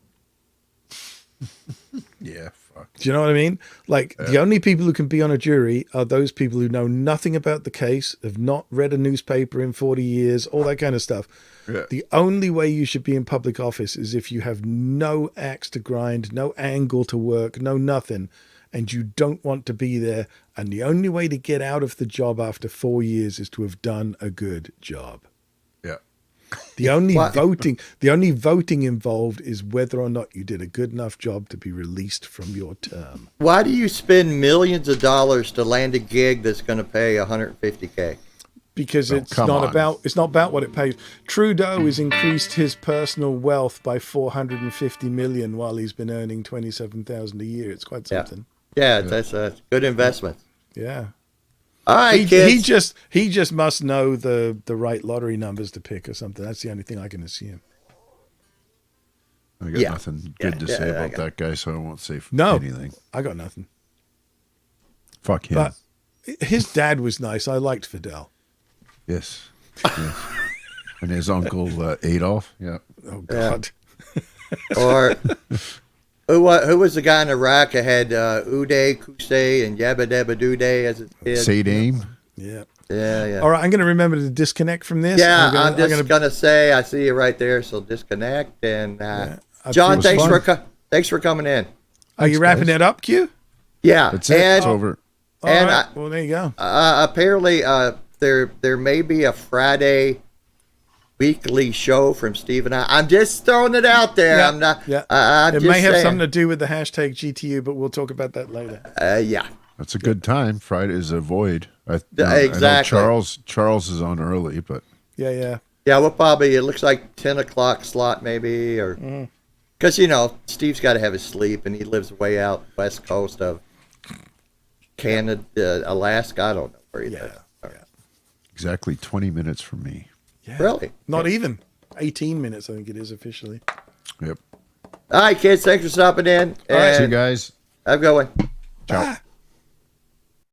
Yeah, fuck. Do you know what I mean? Like, the only people who can be on a jury are those people who know nothing about the case, have not read a newspaper in 40 years, all that kind of stuff. Yeah. The only way you should be in public office is if you have no axe to grind, no angle to work, no nothing, and you don't want to be there. And the only way to get out of the job after 4 years is to have done a good job. Yeah. The only What? voting involved is whether or not you did a good enough job to be released from your term. Why do you spend millions of dollars to land a gig that's going to pay $150K? Because Oh, it's come not on. about what it pays. Trudeau has increased his personal wealth by 450 million while he's been earning 27,000 a year. It's quite Yeah. something. Yeah, that's a good investment. Yeah. All right, He kids. just must know the right lottery numbers to pick or something. That's the only thing I can assume. I got Yeah. nothing good to Yeah, say I about got- that guy, so I won't say No. anything. I got nothing. Fuck him. But his dad was nice. I liked Fidel. Yes. Yes. And his uncle Adolf. Yeah. Oh God. Or who was the guy in Iraq that had Uday, Kusay, and Yabba Dabba Dooday as a kid? Sadame. Yeah. Yeah. All right, I'm going to remember to disconnect from this. Yeah, I'm I'm gonna- just gonna say I see you right there, so disconnect. And I John, feel thanks for coming in. Are you wrapping it up, Q? Yeah, That's it. and It's over. All And right. Well, there you go. apparently there may be a Friday weekly show from Steve and I. I'm just throwing it out there. Yeah, I'm not. yeah. I'm It just may have saying. something to do with the hashtag GTU, but we'll talk about that later. Yeah. That's a good time. Friday is a void. I know Exactly. Charles is on early, but Yeah, yeah. Yeah, we'll probably. It looks like 10 o'clock slot maybe, or Mm-hmm. because Steve's got to have his sleep, and he lives way out west coast of Canada, Alaska. I don't know where he lives. exactly 20 minutes from me. Yeah. Really? Not even 18 minutes, I think it is officially. Yep. All right, kids. Thanks for stopping in. All right, and see you guys. Have a good one. Ciao.